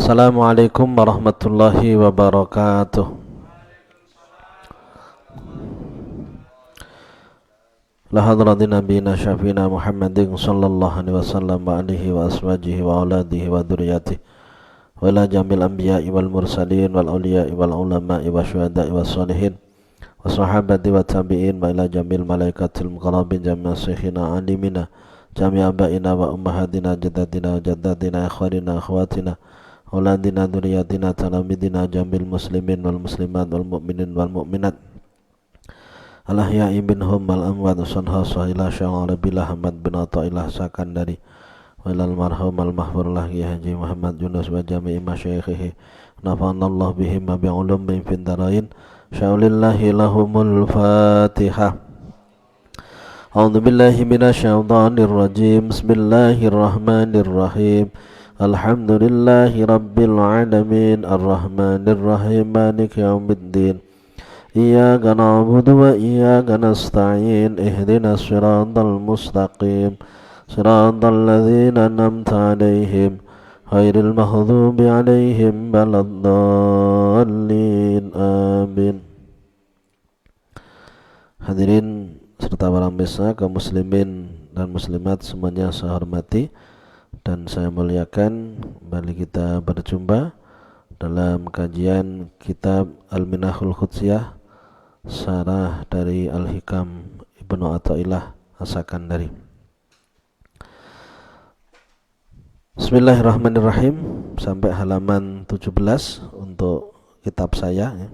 Assalamualaikum warahmatullahi wabarakatuh. La hadratin nabiyina syafina Muhammadin sallallahu alaihi wasallam wa alihi wa aswajihi wa auladihi wa dzurriyyatihi wa ila jamil anbiya'i wal mursalin wal awliya'i wal ulama'i wa syuhada'i was sholihin wa sahabati wa tabi'in wa ila jamil malaikatil muqarrabin jami'a syekhina alimina jami'a abaina wa ummahatina jaddatina wa jaddatina ikhwanina akhwatina auladina dzurriyyatina talamidina jamil muslimin wal muslimat wal mu'minin wal mu'minat al-ahya'i minhum wal amwat sanhasa ila sya'ala bila Ahmad bin Athaillah Sakandari wa ilal marhum al-mahfur lahi Haji Muhammad Yunus wa jami'i masyayikhihi nafa'anallahu bihim wa bi'ulum min findarain sya'ulillahi lahumul fatihah. A'udzu billahi minasyaitonir rajim. Bismillahirrahmanirrahim. Alhamdulillahi rabbil alamin arrahmanir rahim maliki yaumiddin. Iyyaka na'budu wa iyyaka nasta'in ihdinas siratal mustaqim siratal ladzina an'amta 'alaihim ghairil maghdubi 'alaihim waladdallin amin. Hadirin serta para pemirsa kaum muslimin dan muslimat semuanya saya hormati dan saya muliakan, kembali kita berjumpa dalam kajian kitab Al-Minahul Qudsiyah Syarah dari Al-Hikam Ibnu Athaillah As-Sakandari. Bismillahirrahmanirrahim, sampai halaman 17 untuk kitab saya ya.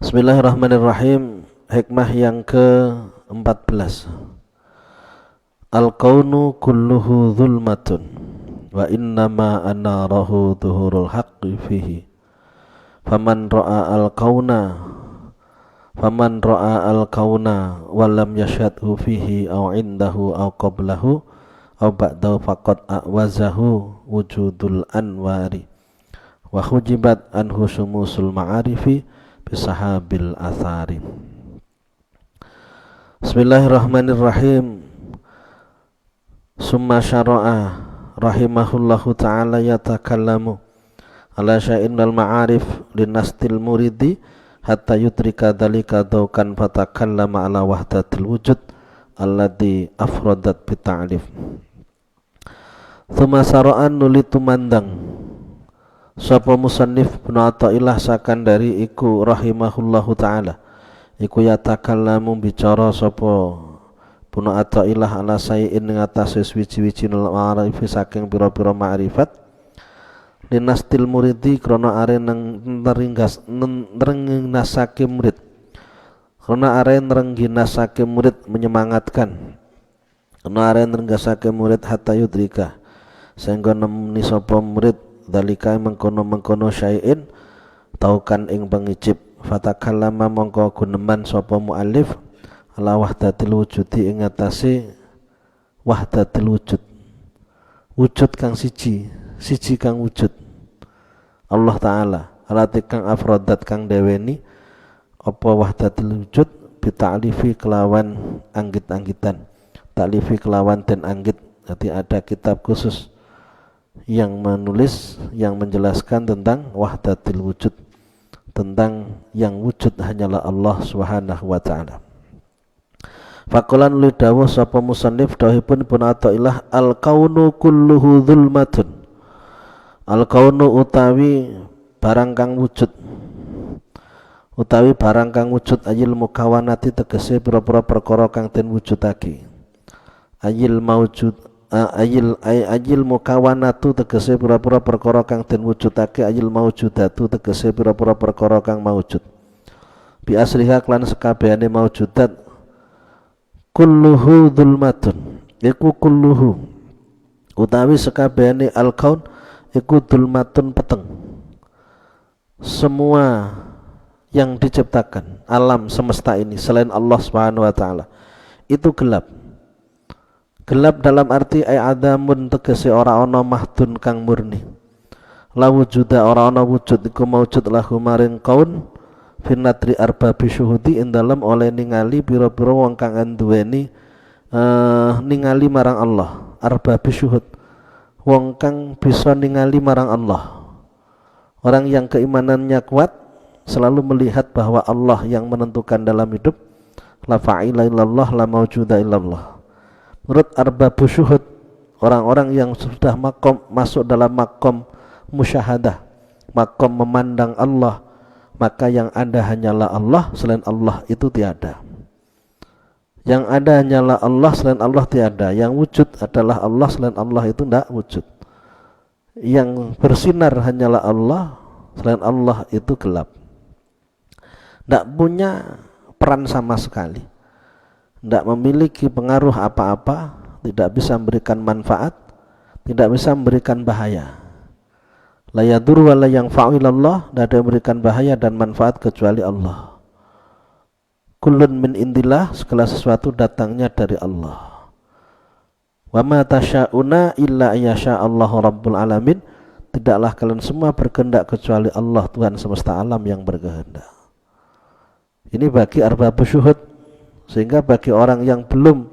Bismillahirrahmanirrahim. Hikmah yang ke-14. Al-kaunu kulluhu zulmatun wa innama anarahu dhuhurul haqqi fihi. Faman ra'a al-kauna wa lam yashhadhu fihi aw indahu aw qablahu aw ba'dahu faqad a'wazahu wujudul anwari wa hujibat anhu sumusul ma'arifi bisahabil athari. Bismillahirrahmanirrahim. Summa syara'a rahimahullahu ta'ala yatakallamu ala syai'inal ma'arif linastil muridi hatta yutrika dhalika daukan fatakallama ala wahdatil wujud alladhi afradat bita'alif. Thumma sara'an nulitu mandang sapa musannif Ibnu Athaillah Sakandari iku rahimahullahu ta'ala iku yatakallamu bicara sapa Ibnu Athaillah ala syai'in ing atase suwi-wiji ma'arif saking pira-pira ma'rifat linastil muridi krana are nrengginasake murid menyemangatkan krana are nrengginasake murid hatta yudrika sehingga nemeni sapa murid dalika mengkono-mengkono syai'in taukan ing pengicip fatakallama mongko guneman sapa muallif ala wahdatil wujudi ing atase wahdatil wujud kang siji kang wujud Allah Ta'ala alati kang afrodat kang deweni apa wahdatil wujud bita'lifi kelawan anggit-anggitan ta'lifi kelawan dan anggit. Jadi ada kitab khusus yang menulis yang menjelaskan tentang wahdatil wujud, tentang yang wujud hanyalah Allah Subhanahu wa ta'ala. Fakulan lidawuh sapa musannif dawuhipun Ibnu Athaillah al-kaunu kulluhu zulmatun. Al-kaunu utawi barang kang wujud ayil mukawanati tegese pira-pira perkara kang den wujudake. Ayil mukawanatu tegese pira-pira perkara kang den wujudake, ayil maujudatu tegese pira-pira perkara kang maujud. Bi asliha klan sekabehane maujudat kulluhu dzulmatun iku kulluhu utawi sekabehane al-kaun iku dzulmatun peteng. Semua yang diciptakan alam semesta ini selain Allah Subhanahu wa taala itu gelap. Gelap dalam arti ay adamun tegese ora ana mahdun kang murni. La wujuda ora ana wujud iku maujud lahu maring kaun finatri arbabi syuhudi ing dalem oleh ningali pira-pira wong kang anduweni ningali marang Allah arbabi syuhud wong kang bisa ningali marang Allah. Orang yang keimanannya kuat selalu melihat bahwa Allah yang menentukan dalam hidup. La fa'ila illallah la mawjuda illallah. Menurut arbabus syuhud, orang-orang yang sudah masuk dalam makom musyahadah, makom memandang Allah, maka yang ada hanyalah Allah, selain Allah itu tiada. Yang ada hanyalah Allah, selain Allah tiada. Yang wujud adalah Allah, selain Allah itu tidak wujud. Yang bersinar hanyalah Allah, selain Allah itu gelap. Tidak punya peran sama sekali, tidak memiliki pengaruh apa-apa, tidak bisa memberikan manfaat, tidak bisa memberikan bahaya. La yadur wa la yanfa'u illallah, tidak ada yang memberikan bahaya dan manfaat kecuali Allah. Kullun min indillah, segala sesuatu datangnya dari Allah. Wa ma tasya'una illa ayyasha Allahu rabbul alamin, tidaklah kalian semua berkehendak kecuali Allah Tuhan semesta alam yang berkehendak. Ini bagi arbabus syuhud. Sehingga bagi orang yang belum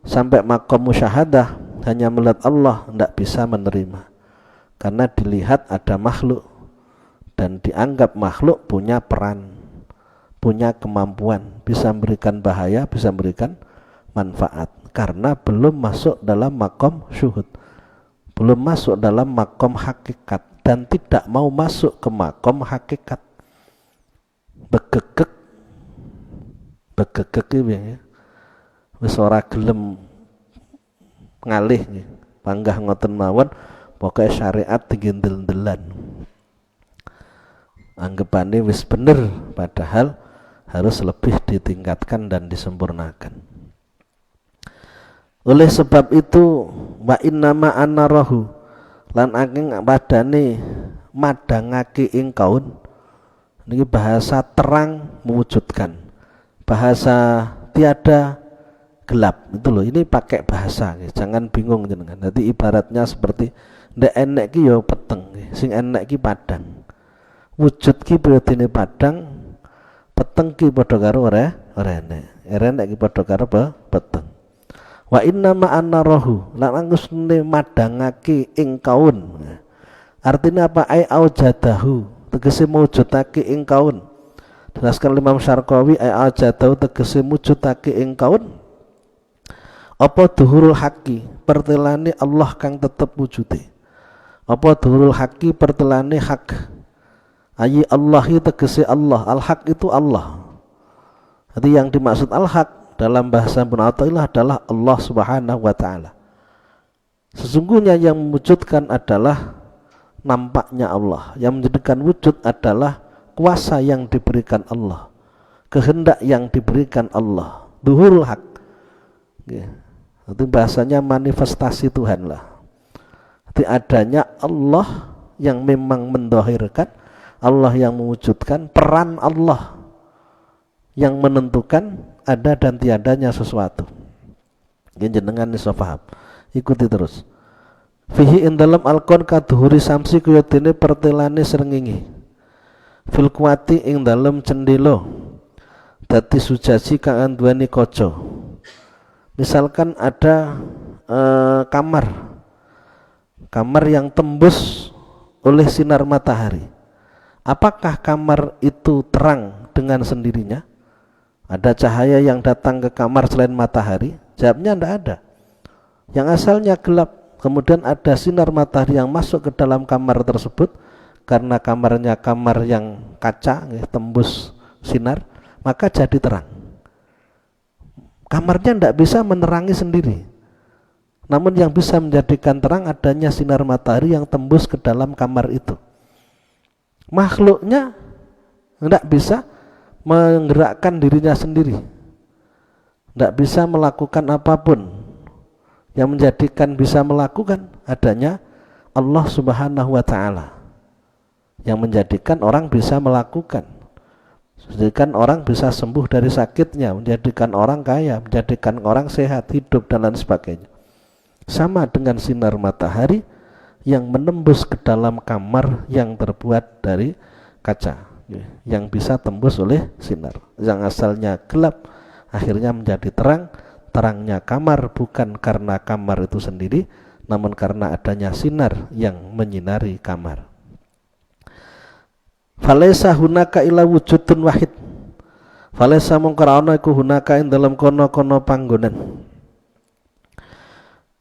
sampai makom musyahadah, hanya melihat Allah, tidak bisa menerima. Karena dilihat ada makhluk dan dianggap makhluk punya peran, punya kemampuan, bisa memberikan bahaya, bisa memberikan manfaat. Karena belum masuk dalam makom syuhud, belum masuk dalam makom hakikat, dan tidak mau masuk ke makom hakikat. Begegek ya, wis ora gelem ngalih nggih, panggah ngoten mawon, pokoke syariat digendel-delan. Anggapane wis bener, padahal harus lebih ditingkatkan dan disempurnakan. Oleh sebab itu, wa innama anarahu, lan angin padane madangake ing kaun, niki bahasa terang mewujudkan. Bahasa tiada gelap itu loh, ini pakai bahasa, jangan bingung jenengan. Nanti ibaratnya seperti ndek enek ki yo peteng, sing enek ki padang. Wujud ki berarti padang, peteng ki padha karo ora enek. Enek ki padha karo peteng. Wa inna ma annarahu, lan angusne madangake ing kaun. Artinya apa? Ai aujadahu, tegese mujudake ing kaun. Jelaskan Imam Syarqawi, ajatau tegese mujudake ing kaun apa dhuhurul haqi, pertelane Allah kang tetep wujude. Apa dhuhurul haqi, pertelane hak. Ayi Allahi tegese Allah, al-haq itu Allah. Jadi yang dimaksud al-haq dalam bahasa Ibnu Athaillah adalah Allah Subhanahu wa taala. Sesungguhnya yang mewujudkan adalah nampaknya Allah. Yang menjadikan wujud adalah kuasa yang diberikan Allah, kehendak yang diberikan Allah, dhuhurul haq. Itu bahasanya manifestasi Tuhan lah. Jadi adanya Allah yang memang mendhahirkan, Allah yang mewujudkan, peran Allah yang menentukan ada dan tiadanya sesuatu. Jenengan iso paham. Ikuti terus. Fihi ing dalam alqon kadhuhuri samsi kaya dene pertelane srengenge. Fil kuwati ing dalem cendelo, dadi sujaji kang anduweni kaca. Misalkan ada kamar yang tembus oleh sinar matahari. Apakah kamar itu terang dengan sendirinya? Ada cahaya yang datang ke kamar selain matahari? Jawabnya tidak ada. Yang asalnya gelap, kemudian ada sinar matahari yang masuk ke dalam kamar tersebut. Karena kamarnya kamar yang kaca, tembus sinar, maka jadi terang. Kamarnya tidak bisa menerangi sendiri. Namun yang bisa menjadikan terang adanya sinar matahari yang tembus ke dalam kamar itu. Makhluknya tidak bisa menggerakkan dirinya sendiri, tidak bisa melakukan apapun. Yang menjadikan bisa melakukan adanya Allah Subhanahu wa ta'ala, yang menjadikan orang bisa melakukan, menjadikan orang bisa sembuh dari sakitnya, menjadikan orang kaya, menjadikan orang sehat, hidup dan lain sebagainya. Sama dengan sinar matahari yang menembus ke dalam kamar yang terbuat dari kaca, yang bisa tembus oleh sinar. Yang asalnya gelap akhirnya menjadi terang. Terangnya kamar bukan karena kamar itu sendiri, namun karena adanya sinar yang menyinari kamar. Falaisa hunaka illa wujudun wahid. Falaisa mungkar ana iku hunaka ing dalam kono-kono panggonan.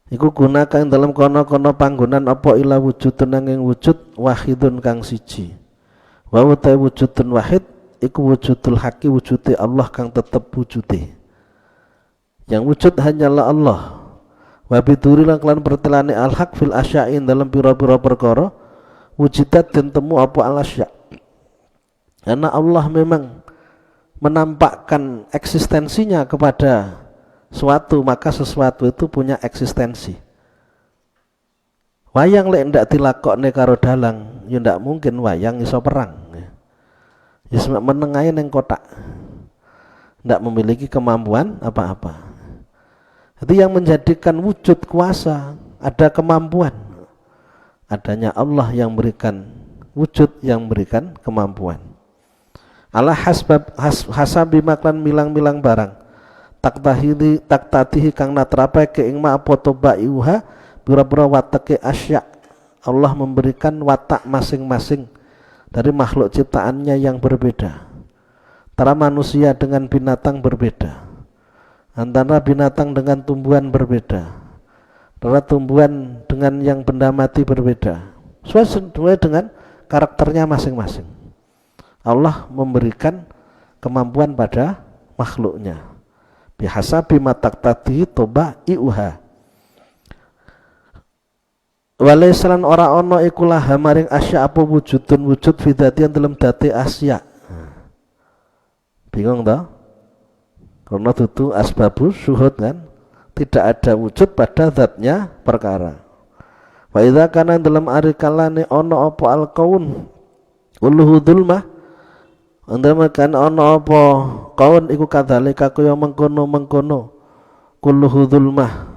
Iku gunaka ing dalam kono-kono panggonan apa illa wujudun nanging wujud wahidun kang siji. Wa uta wujudun wahid iku wujudul haqi wujude Allah kang tetep wujude. Yang wujud hanyalah Allah. Wa biduri lan kelan pertelane al-haq fil asya'in dalam pira-pira perkara wujudat den temu apa al-asya'. Karena Allah memang menampakkan eksistensinya kepada suatu, maka sesuatu itu punya eksistensi. Wayang lek ndak dilakokne karo dalang, ya ndak mungkin wayang iso perang. Ya semak menengahe ning kotak. Ndak memiliki kemampuan apa-apa. Itu yang menjadikan wujud kuasa, ada kemampuan. Adanya Allah yang berikan wujud, yang berikan kemampuan. Allah hasabi maklan milang-milang barang taktatihi kang natrapai ke ing ma apa toba iuha pira-pira watake asya. Allah memberikan watak masing-masing dari makhluk ciptaannya yang berbeda. Antara manusia dengan binatang berbeda, antara binatang dengan tumbuhan berbeda, antara tumbuhan dengan yang benda mati berbeda, sesuai dengan karakternya masing-masing. Allah memberikan kemampuan pada makhluknya bihasabi mataktati toba iuha. Walaisalan ora ono ikulah hamaring asya apa wujudun wujud fidatian dalam dati asya. Bingung toh? Karena itu asbabus syuhud kan, tidak ada wujud pada zatnya perkara. Wa idza kana dalam arikalane ono apa al-kaun uluhu dzulmah. Andamakan ana apa kaun iku kadzalika kaya mengkono-mengkono kulluhu dzulmah.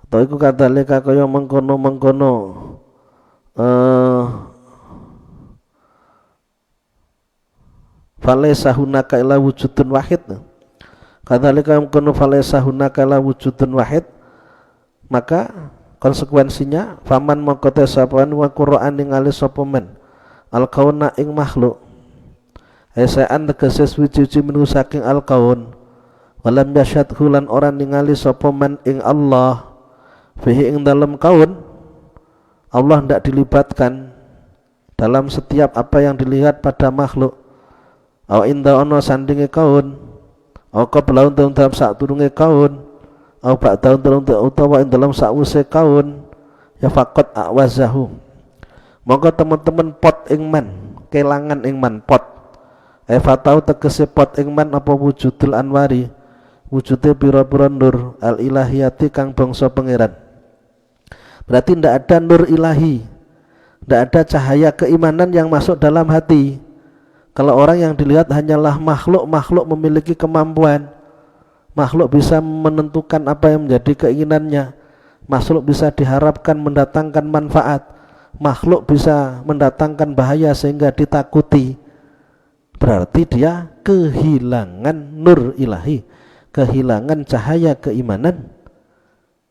Atau iku kadzalika kaya mengkono-mengkono falaisa hunaka illa wujudun wahid. Kadzalika mengkono falaisa hunaka illa wujudun wahid. Maka konsekuensinya faman mongko sapan wa Qur'an ningali sapa men al kauna ing makhluk. Esaan tegese suci minu saking al-kaun walam yasyadhu lan orang ningali sapa man ing Allah fihi ing dalam kaun. Allah tidak dilibatkan dalam setiap apa yang dilihat pada makhluk. Aw inda ono sandinge kaun aw qablaun dalam sak turunge kaun aw ba'daun utawa ing dalam sakwise kaun ya faqat awazahu. Monggo teman-teman pot ing man kelangan ing man pot fatau tegese pot ing man apa wujudul anwari wujude pira-pira nur al ilahiyati kang bangsa pangeran. Berarti ndak ada nur ilahi, ndak ada cahaya keimanan yang masuk dalam hati. Kalau orang yang dilihat hanyalah makhluk memiliki kemampuan, makhluk bisa menentukan apa yang menjadi keinginannya, makhluk bisa diharapkan mendatangkan manfaat, makhluk bisa mendatangkan bahaya sehingga ditakuti. Berarti dia kehilangan nur ilahi, kehilangan cahaya keimanan,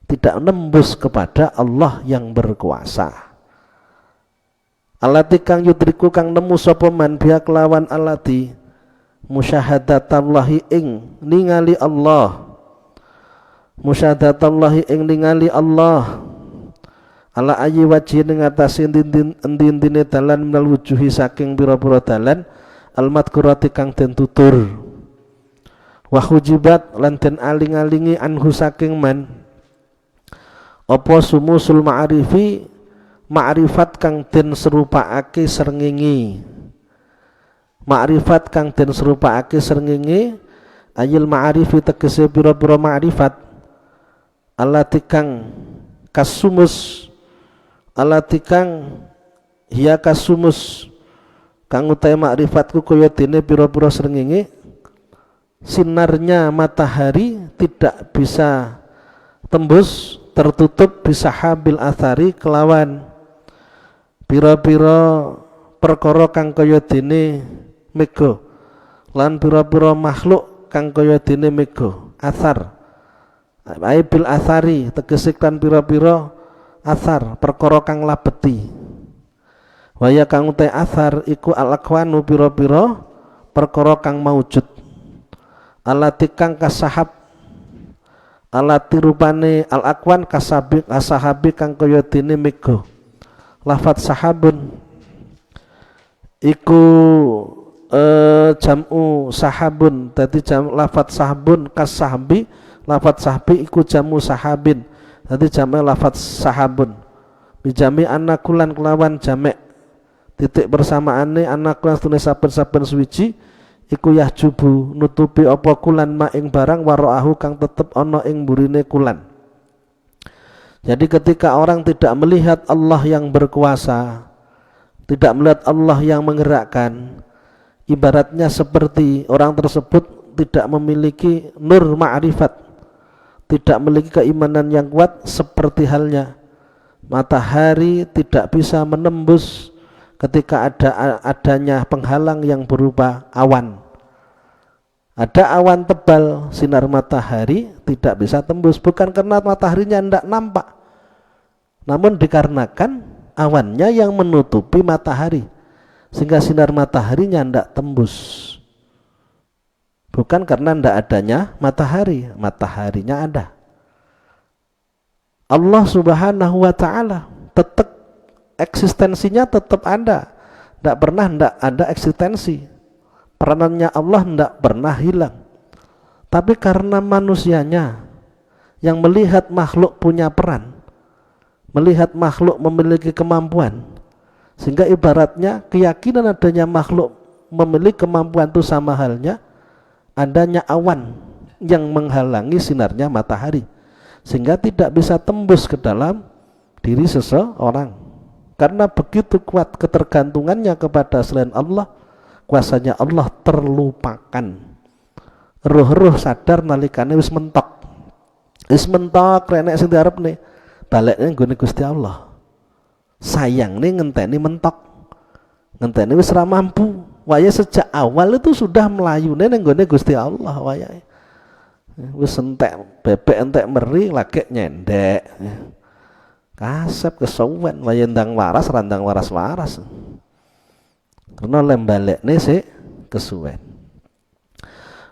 tidak nembus kepada Allah yang berkuasa. Alati kang yudriku kang nemu sapa man biha kelawan alati musyahadatallahi ing ningali Allah, musyahadatallahi ing ningali Allah ala ayi wajhi ing atase endi-endine dalan minal wujuhi saking pira-pira dalan al-madkurati kang den tutur wa hujibat lan den aling-alingi anhu saking man apa sumusul ma'arifi ma'rifat kang den serupaake srengenge, ma'rifat kang den serupaake srengenge ayil ma'arifi tegese pira-pira ma'rifat allati kang kasumus allati kang hiya kasumus kang utai makrifatku kaya dene pira-pira srengenge sinarnya matahari tidak bisa tembus tertutup bisa habil athari kelawan pira-pira perkara kang kaya dene mega lan pira-pira makhluk kang kaya dene mega athar ai bil athari tegese kan pira-pira athar perkara kang labeti. Waya kang utai athar iku al-akwanu pira-pira perkara kang maujud. Alati kang kasahab, alati rupane al-akwan kasahabi kang kaya dene mega. Lafat sahabun iku jamu sahabun, dadi jam lafat sahabun kasahbi, lafat sahbi iku jamu sahabin, dadi jamu lafat sahabun. Bijami anakulan kelawan jamek titik bersamaane anakulan tulis saben-saben suwiji iku yahjubu nutupi apa kulan ma ing barang waraahu kang tetep ana ing burine kulan. Jadi ketika orang tidak melihat Allah yang berkuasa, tidak melihat Allah yang menggerakkan, ibaratnya seperti orang tersebut tidak memiliki nur ma'rifat, tidak memiliki keimanan yang kuat, seperti halnya matahari tidak bisa menembus ketika adanya penghalang yang berupa awan. Ada awan tebal, sinar matahari tidak bisa tembus, bukan karena mataharinya tidak nampak, namun dikarenakan awannya yang menutupi matahari sehingga sinar mataharinya tidak tembus. Bukan karena tidak adanya matahari, mataharinya ada. Allah Subhanahu wa ta'ala tetap eksistensinya tetap ada, tidak pernah tidak ada eksistensi. Peranannya Allah tidak pernah hilang. Tapi karena manusianya yang melihat makhluk punya peran, melihat makhluk memiliki kemampuan, sehingga ibaratnya keyakinan adanya makhluk memiliki kemampuan itu sama halnya adanya awan yang menghalangi sinarnya matahari, sehingga tidak bisa tembus ke dalam diri seseorang. Karena begitu kuat ketergantungannya kepada selain Allah, kuasanya Allah terlupakan. Roh-roh sadar nalikane wis mentok. Wis mentok renek sing diarepne, balekne nggone Gusti Allah. Sayang nih ngenteni mentok. Ngenteni wis ra mampu. Waya sejak awal itu sudah melayune ning nggone Gusti Allah wayahe. Wis entek bebek entek meri lagi nyendek. Kasep kesuwen waya ndang waras randang waras-waras. Karena lembalekne sik kesuwen.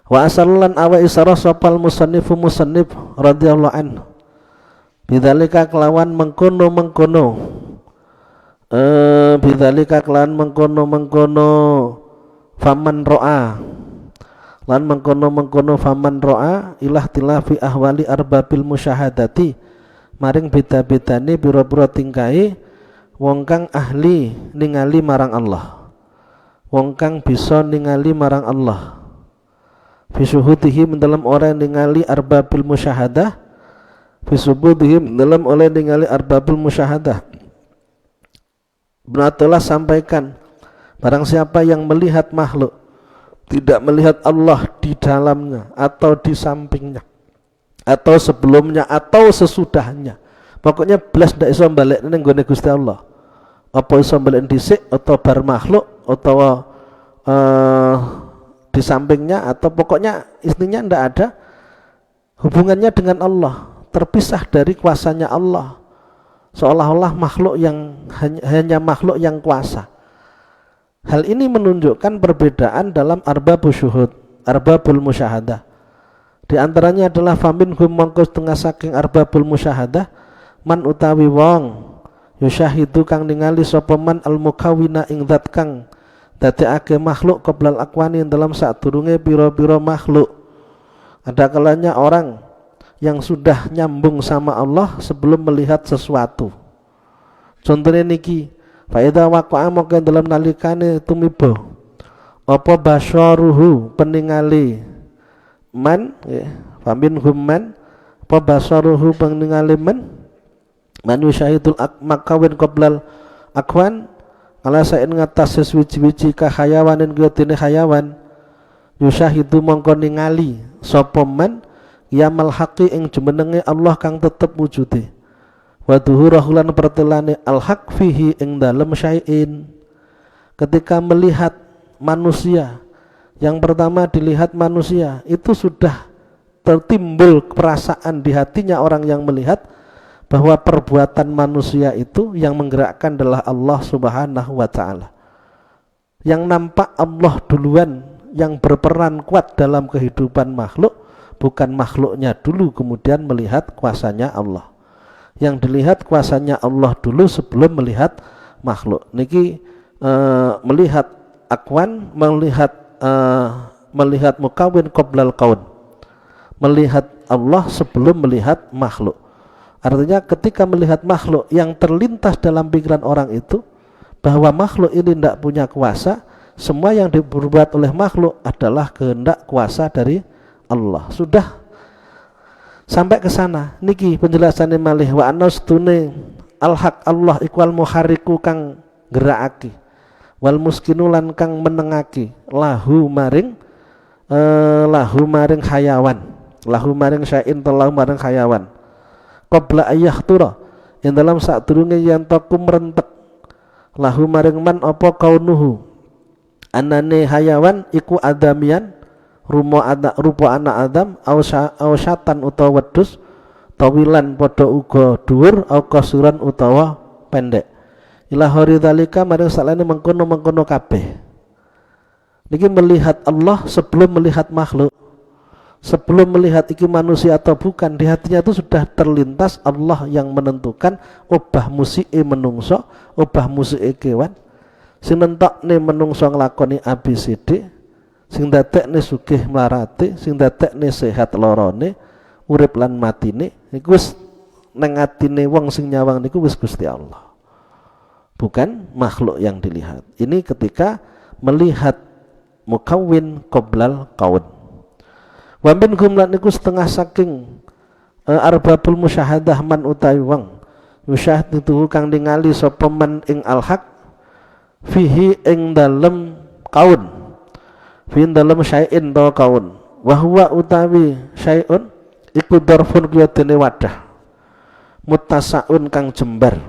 Wa asallan awa isara sopal musannifu musannif radhiyallahu anhu bidzalika kelawan mengkono bidzalika kelawan mengkono faman ro'a lan mengkono faman ro'a ilah tilafi ahwali arbabil musyahadati maring beda-bedane pira-pira tingkahe wong kang ahli ningali marang Allah, wong kang bisa ningali marang Allah, fisuhudihim dalam orang ningali arbabil musyahadah, fisubudihim dalam oleh ningali arbabil musyahadah. Benar telah sampaikan, barang siapa yang melihat makhluk tidak melihat Allah di dalamnya atau di sampingnya atau sebelumnya atau sesudahnya, pokoknya belas ndak iso balik ning nggone Gusti Allah. Apa iso balik dhisik atau bar makhluk atau di sampingnya, atau pokoknya istrinya ndak ada hubungannya dengan Allah, terpisah dari kuasanya Allah, seolah-olah makhluk yang hanya makhluk yang kuasa. Hal ini menunjukkan perbedaan dalam arbabul syuhud, arbabul musyahadah. Di antaranya adalah famin hum mongko setengah saking arbabul musyahadah man utawi wong yusyahidu kang ningali sapa man al mukawwina ing zat kang dadekake makhluk qoblal akwani dalam sadurunge pira-pira makhluk. Ada kalanya orang yang sudah nyambung sama Allah sebelum melihat sesuatu. Contohnya niki, fa idza waqa'a maka dalam nalikane tumiba apa basyaruhu peningali man famin humman apa basaruhu peningali man yusyahidul makawin qoblal akwan ala saen ngatas suci-suci ka hayawanin gotine hayawan yusyahidu mongko ningali sapa man yamal haqi ing jumenenge Allah kang tetep wujude wa dhuhurahu lan pertelane al haq fihi ing dalem syai'in. Ketika melihat manusia, yang pertama dilihat manusia itu sudah tertimbul perasaan di hatinya orang yang melihat bahwa perbuatan manusia itu yang menggerakkan adalah Allah Subhanahu wa ta'ala. Yang nampak Allah duluan yang berperan kuat dalam kehidupan makhluk, bukan makhluknya dulu kemudian melihat kuasanya Allah. Yang dilihat kuasanya Allah dulu sebelum melihat makhluk. Niki melihat akwan, melihat mukawin qoblal kaun, melihat Allah sebelum melihat makhluk. Artinya ketika melihat makhluk, yang terlintas dalam pikiran orang itu bahwa makhluk ini tidak punya kuasa, semua yang diperbuat oleh makhluk adalah kehendak kuasa dari Allah. Sudah sampai ke sana. Niki penjelasannya malih wa anastune al-haq Allah ikwal muhariku kang gerakake, wal muskinulan kang menengaki lahu maring hayawan, lahu maring syai'in telahu maring hayawan qabla ayyahtura yang dalam saat durunge yen taku merentek lahu maring man apa kaunuhu anane hayawan iku adamian rupa anak Adam au syatan utawa wedhus tawilan padha uga dhuwur au qasuran utawa pendek ila horizalika maring salane mengkono-mengkono kabeh. Niki melihat Allah sebelum melihat makhluk, sebelum melihat iki manusia atau bukan, di hatinya itu sudah terlintas Allah yang menentukan obah musike menungso, obah musike kewan, sing nentokne menungso nglakoni ABCD, sing dadekne sugih mlarate, sing dadekne sehat lorone, urip lan matine, iku wis nang atine wong sing nyawang niku wis Gusti Allah. Bukan makhluk yang dilihat. Ini ketika melihat mukawin qoblal kaun. Wa min gumlan niku setengah saking arbabul musyahadah man utawi wong yusyahadu kang ningali sapa man ing al-haq fihi ing dalem kaun, fi dalem syai'in ta kaun, wa huwa utawi syai'un iku darfun kiyadene wadah mutasaun kang jembar,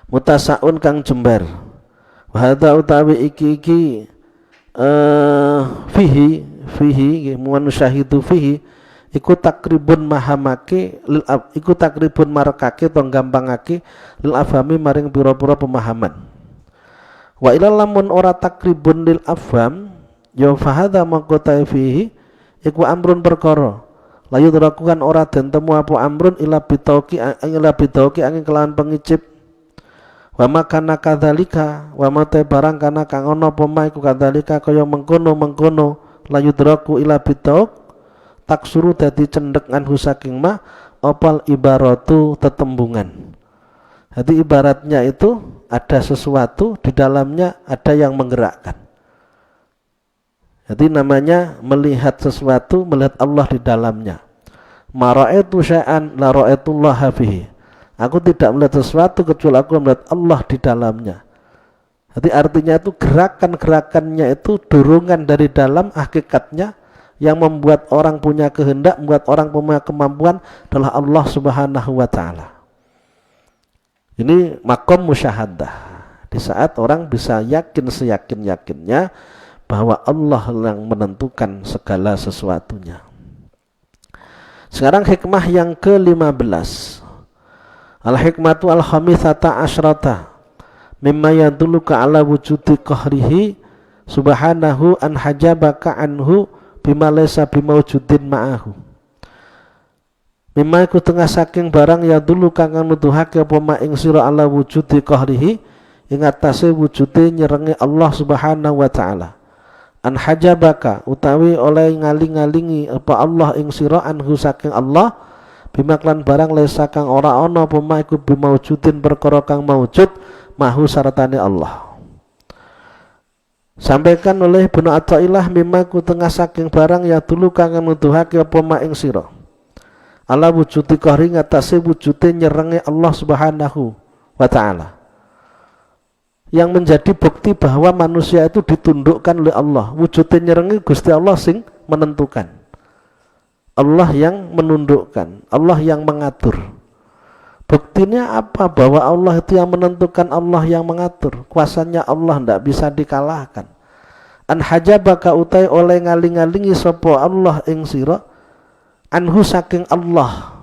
mutasaun kang jembar, wa hadza utawi iki fihi muanusyahidu fihi iku takribun mahamake lil iku takribun marekake to gampangake lil afhami maring pira-pira pemahaman. Wa ilal lamun ora takribun lil afham ya fahadha maqta fihi iku amrun perkara layu terakukan ora den temu apa amrun ila bitauki angin kelawan pengicip. Wa makana kadzalika wa mate barang kana kang ana apa iku kadzalika kaya mengkono layu teraku ila bitauk taksuru dadi cendhek anhu saking ma opal ibaratu tetembungan. Jadi ibaratnya itu ada sesuatu di dalamnya, ada yang menggerakkan. Jadi namanya melihat sesuatu, melihat Allah di dalamnya. Ma ra'aitu syai'an la ra'aitullaha fihi. Aku tidak melihat sesuatu kecuali aku melihat Allah di dalamnya. Jadi artinya itu gerakan-gerakannya itu dorongan dari dalam, hakikatnya yang membuat orang punya kehendak, membuat orang punya kemampuan adalah Allah Subhanahu wa ta'ala. Ini makom musyahadah. Di saat orang bisa yakin seyakin-yakinnya bahwa Allah yang menentukan segala sesuatunya. Sekarang hikmah yang ke-15. Al-hikmatu al-khamisata asyrata mimma yadulluka ala wujudi qahrihi subhanahu an hajabaka anhu bima laysa bimawjudin ma'ahu. Mimma iku tengah saking barang yadullu kang nuduhake apa ma ing sira ala wujudi qahrihi ing atase wujude nyerengi Allah Subhanahu wa ta'ala. An hajabaka utawi oleh ngaling-ngalingi apa Allah ing sira anhu saking Allah bimaklan barang lesa kang ora ana apa iku bimaujudin perkara kang maujud mahu sartane Allah. Sampaikan oleh Ibnu Athaillah mimma ku tengah saking barang ya dulu kang nuduhake apa ing sira ala wujudi qahri ngatasi wujude nyerengi Allah Subhanahu wa ta'ala, yang menjadi bukti bahwa manusia itu ditundukkan oleh Allah. Wujude nyerengi Gusti Allah sing menentukan, Allah yang menundukkan, Allah yang mengatur. Buktinya apa? Bahwa Allah itu yang menentukan, Allah yang mengatur. Kuasanya Allah tidak bisa dikalahkan. An hajabaka utai oleh ngaling-ngalingi sapa Allah ing sira anhu saking Allah.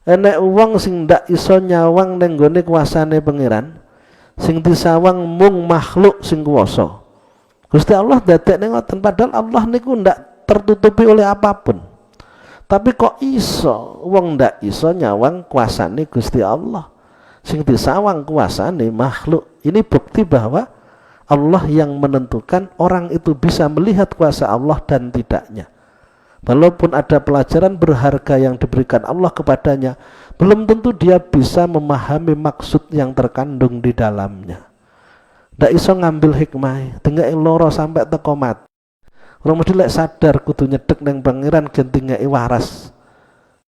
Enek wong sing ndak iso nyawang ning gone kuasane pangeran, sing disawang mung makhluk sing kuwasa. Gusti Allah dadekne ngoten, padahal Allah niku ndak tertutupi oleh apapun. Tapi kok iso wong ndak iso nyawang kuasane Gusti Allah, sing disawang kuasane makhluk. Ini bukti bahwa Allah yang menentukan orang itu bisa melihat kuasa Allah dan tidaknya. Walaupun ada pelajaran berharga yang diberikan Allah kepadanya, belum tentu dia bisa memahami maksud yang terkandung di dalamnya. Ndak iso ngambil hikmah, tinggal loro sampai teko mati. Orang mesti lek sadar kudu nyedek neng pangeran gentinge waras.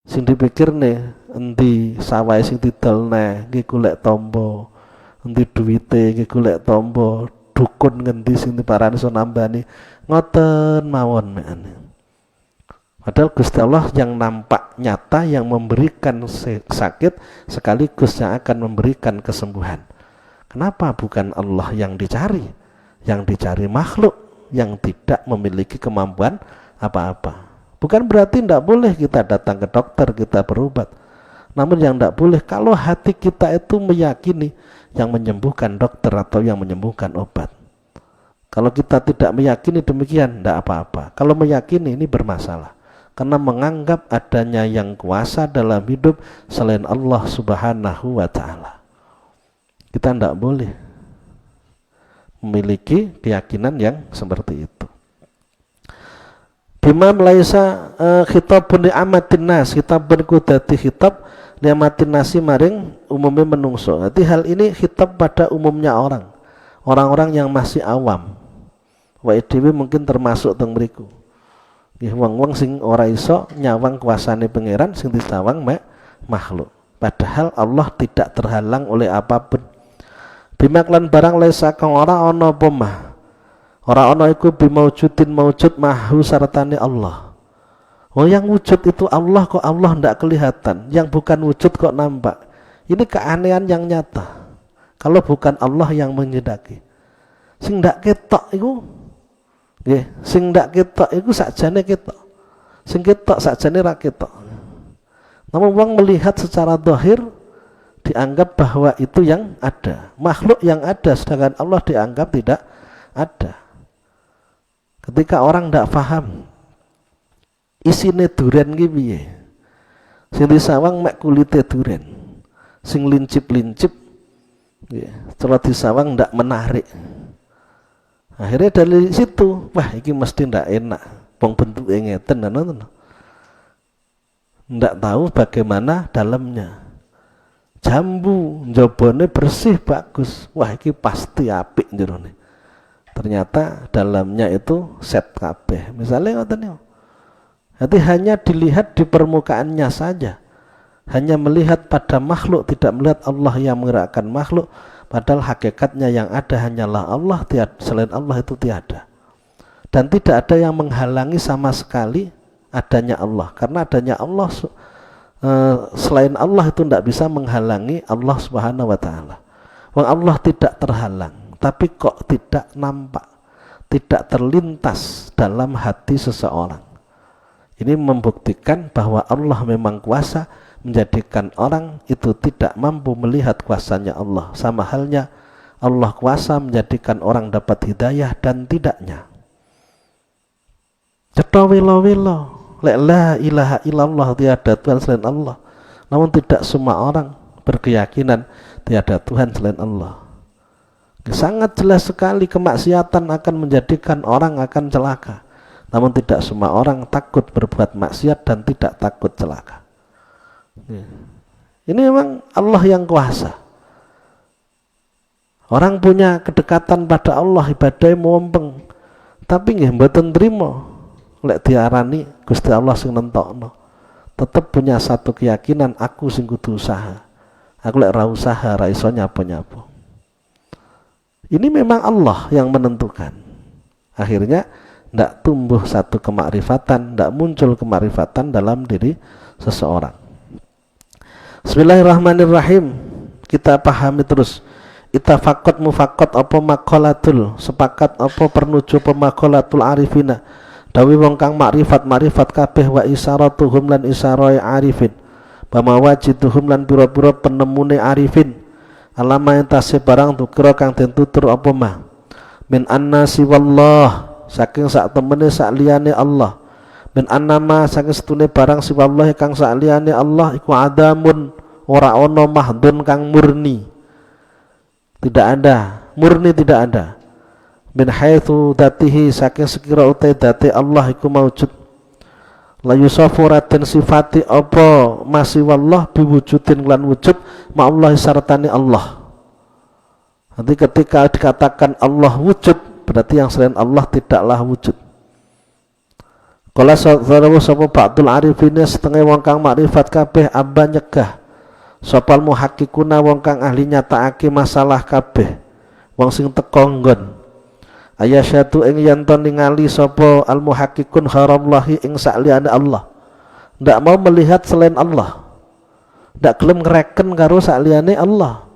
Sing dipikirne endi sawahe sing didolne iki golek tombo, endi duwite iki golek tombo, dukun ngendi sing diparani iso nambani. Ngoten mawon mekane. Padahal Gusti Allah yang nampak nyata, yang memberikan sakit sekaligus yang akan memberikan kesembuhan. Kenapa bukan Allah yang dicari? Yang dicari makhluk yang tidak memiliki kemampuan apa-apa. Bukan berarti tidak boleh kita datang ke dokter, kita berobat. Namun yang tidak boleh kalau hati kita itu meyakini yang menyembuhkan dokter atau yang menyembuhkan obat. Kalau kita tidak meyakini demikian, tidak apa-apa. Kalau meyakini ini bermasalah. Karena menganggap adanya yang kuasa dalam hidup selain Allah Subhanahu wa ta'ala. Kita tidak boleh memiliki keyakinan yang seperti itu. Bima laisa khitabun li amatin nas, khitabun ku dadi khitab li amatin nasi maring umumnya menungso. Jadi hal ini khitab pada umumnya orang-orang yang masih awam. Wa dhewe mungkin termasuk teng mriku. Nggih wong-wong sing ora iso nyawang kuasane pangeran, sing disawang makhluk. Padahal Allah tidak terhalang oleh apapun. Bimaklan barang laisa kang ora ana apa mah. Ora ana iku bimaujudin maujud mahu sartane Allah. Oh yang wujud itu Allah, kok Allah ndak kelihatan. Yang bukan wujud kok nampak. Ini keanehan yang nyata. Kalau bukan Allah yang menyedaki. Sing ndak ketok iku nggih, sing ndak ketok iku sakjane ketok. Sing ketok sakjane ra ketok. Namun wong melihat secara zahir dianggap bahwa itu yang ada, makhluk yang ada, sedangkan Allah dianggap tidak ada. Ketika orang tidak paham isine duren ki piye, sing disawang mek kulite duren, sing lincip-lincip setelah disawang tidak menarik. Akhirnya dari situ, wah iki mesti tidak enak, wong bentuke ngeten ngono. Tidak tahu bagaimana dalamnya. Jambu njabane bersih bagus, wah iki pasti apik jerone. Ternyata dalamnya itu set kabeh. Misalnya ngoten yo. Jadi hanya dilihat di permukaannya saja, hanya melihat pada makhluk, tidak melihat Allah yang menggerakkan makhluk. Padahal hakikatnya yang ada hanyalah Allah, selain Allah itu tiada. Dan tidak ada yang menghalangi sama sekali adanya Allah, karena adanya Allah selain Allah itu tidak bisa menghalangi Allah Subhanahu wa ta'ala. Wong Allah tidak terhalang, tapi kok tidak nampak, tidak terlintas dalam hati seseorang. Ini membuktikan bahwa Allah memang kuasa menjadikan orang itu tidak mampu melihat kuasanya Allah. Sama halnya Allah kuasa menjadikan orang dapat hidayah dan tidaknya. Cetha welo-welo la ilaha illallah, tiada Tuhan selain Allah. Namun tidak semua orang berkeyakinan tiada Tuhan selain Allah. Sangat jelas sekali kemaksiatan akan menjadikan orang akan celaka. Namun tidak semua orang takut berbuat maksiat dan tidak takut celaka. Ini memang Allah yang kuasa. Orang punya kedekatan pada Allah, ibadahnya mumpeng, tapi nggih mboten trima lek diarani Gusti Allah sing nentokno. Tetep punya satu keyakinan, aku sing kudu usaha. Aku lek ra usaha ra iso nyapa-nyapa. Ini memang Allah yang menentukan. Akhirnya tidak tumbuh satu kemakrifatan, tidak muncul kemakrifatan dalam diri seseorang. Bismillahirrahmanirrahim. Kita pahami terus. Itafaqat mufaqat apa maqalatul, sepakat apa pernuju pemaqalatul arifina. Dawi wong kang makrifat kabeh wa isaratuhum lan isarai arifin. Pamawajiduhum lan pira-pira penemune arifin alama yang tasih barang tukira kang den tutur apa mah min annasi wallah saking sak temene sak liyane Allah min annama saking setune barang si wallah kang sak liyane Allah iku adamun ora ono mahdun kang murni tidak ada murni tidak ada min haitsu datihi saking sekira utai dati Allah iku maujud la yusafu raden sifati apa masih wallah biwujudin lan wujud ma'allahi sartani Allah. Nanti ketika dikatakan Allah wujud berarti yang selain Allah tidaklah wujud. Kala sadawu sapa ba'dul arifine setengah wong kang makrifat kabeh amba nyegah sopal muhakkikuna wong kang ahli nyatakake masalah kabeh wong sing teka nggon ayasyatu ing yen to ningali sapa al muhakkikun harallahi ing sakliyane Allah ndak mau melihat selain Allah ndak gelem ngreken karo sakliyane Allah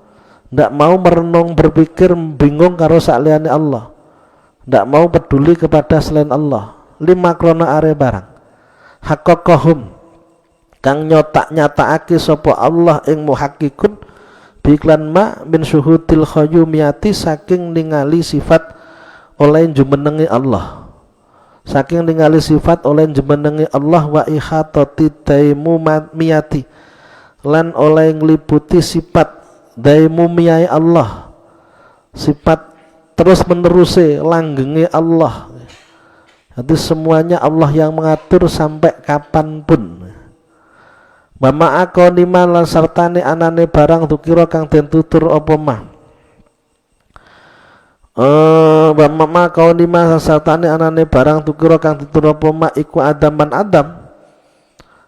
ndak mau merenung berpikir bingung karo sakliyane Allah ndak mau peduli kepada selain Allah lima krona are barang haqqaqahum kang nyatakake sapa Allah ing muhakkikun biklan ma min syuhudil khayyumiyati saking ningali sifat oleh jumenengi Allah saking ningali sifat oleh jumenengi Allah wa ihatati daimu miyati lan oleh ngliputi sifat daimu miyai Allah sifat terus meneruse langgenge Allah jadi semuanya Allah yang mengatur sampai kapanpun mama akonima lan sartane anane barang tukira kang den tutur apa mah mama kau lima sartane anane barang tukira kang tutur apa mak iku adaman adam.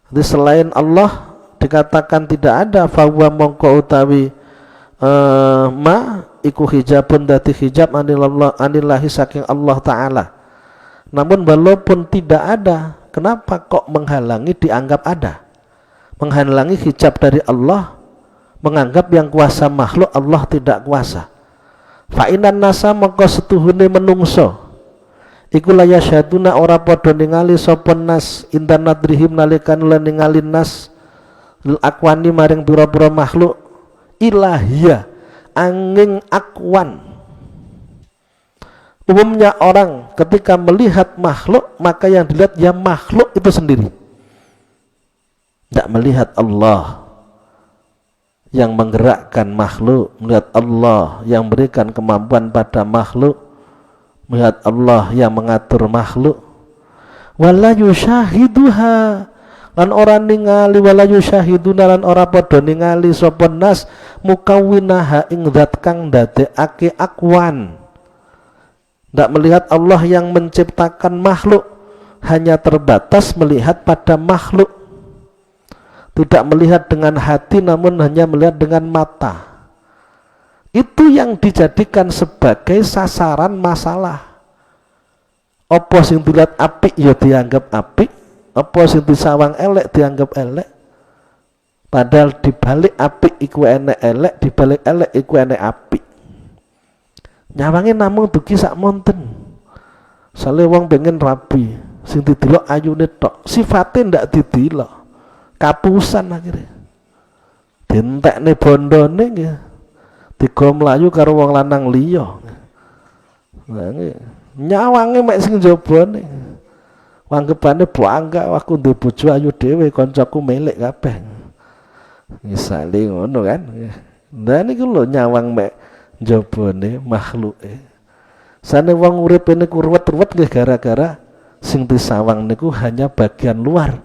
Jadi selain Allah dikatakan tidak ada fawa mongko utawi ma iku hijabun dati hijab anillahi saking Allah Ta'ala. Namun walaupun tidak ada, kenapa kok menghalangi dianggap ada? Menghalangi hijab dari Allah, menganggap yang kuasa makhluk Allah tidak kuasa. Fa'inan nasa mongko setuhune menungso iku la yasyaduna ora padha ningali sapa nas indan nadrihim nalikan lan ningali nas lil akwani maring pira-pira makhluk ilahiyah angin akwan. Umumnya orang ketika melihat makhluk maka yang dilihat ya makhluk itu sendiri, tidak melihat Allah yang menggerakkan makhluk, melihat Allah yang berikan kemampuan pada makhluk, melihat Allah yang mengatur makhluk. Wala yushahiduha lan ora ningali wala yushahiduna lan ora padha ningali sapa nas mukawwinaha ing zat kang ndadekake akwan. Tidak melihat Allah yang menciptakan makhluk, hanya terbatas melihat pada makhluk. Tidak melihat dengan hati namun hanya melihat dengan mata. Itu yang dijadikan sebagai sasaran masalah. Apa sing dilihat apik ya dianggap apik, apa sing disawang elek dianggap elek. Padahal dibalik apik iku enek elek, dibalik elek iku enek apik. Nyawange namung dugi sak monten. Sale wong pengen rapi, sing didelok ayune tok, sifate ndak didelok. Kapusan akhirnya dientekne bondone nggih digo mlayu karo wong lanang liya. Lah nyawange mek sing jabane anggapane bangga aku duwe bojo ayu dhewe kancaku melek kabeh misale ngono kan. Lah niku lho nyawang mek jabane makhluke sane wong urip niku ruwet-ruwet nggih gara-gara sing disawang niku hanya bagian luar,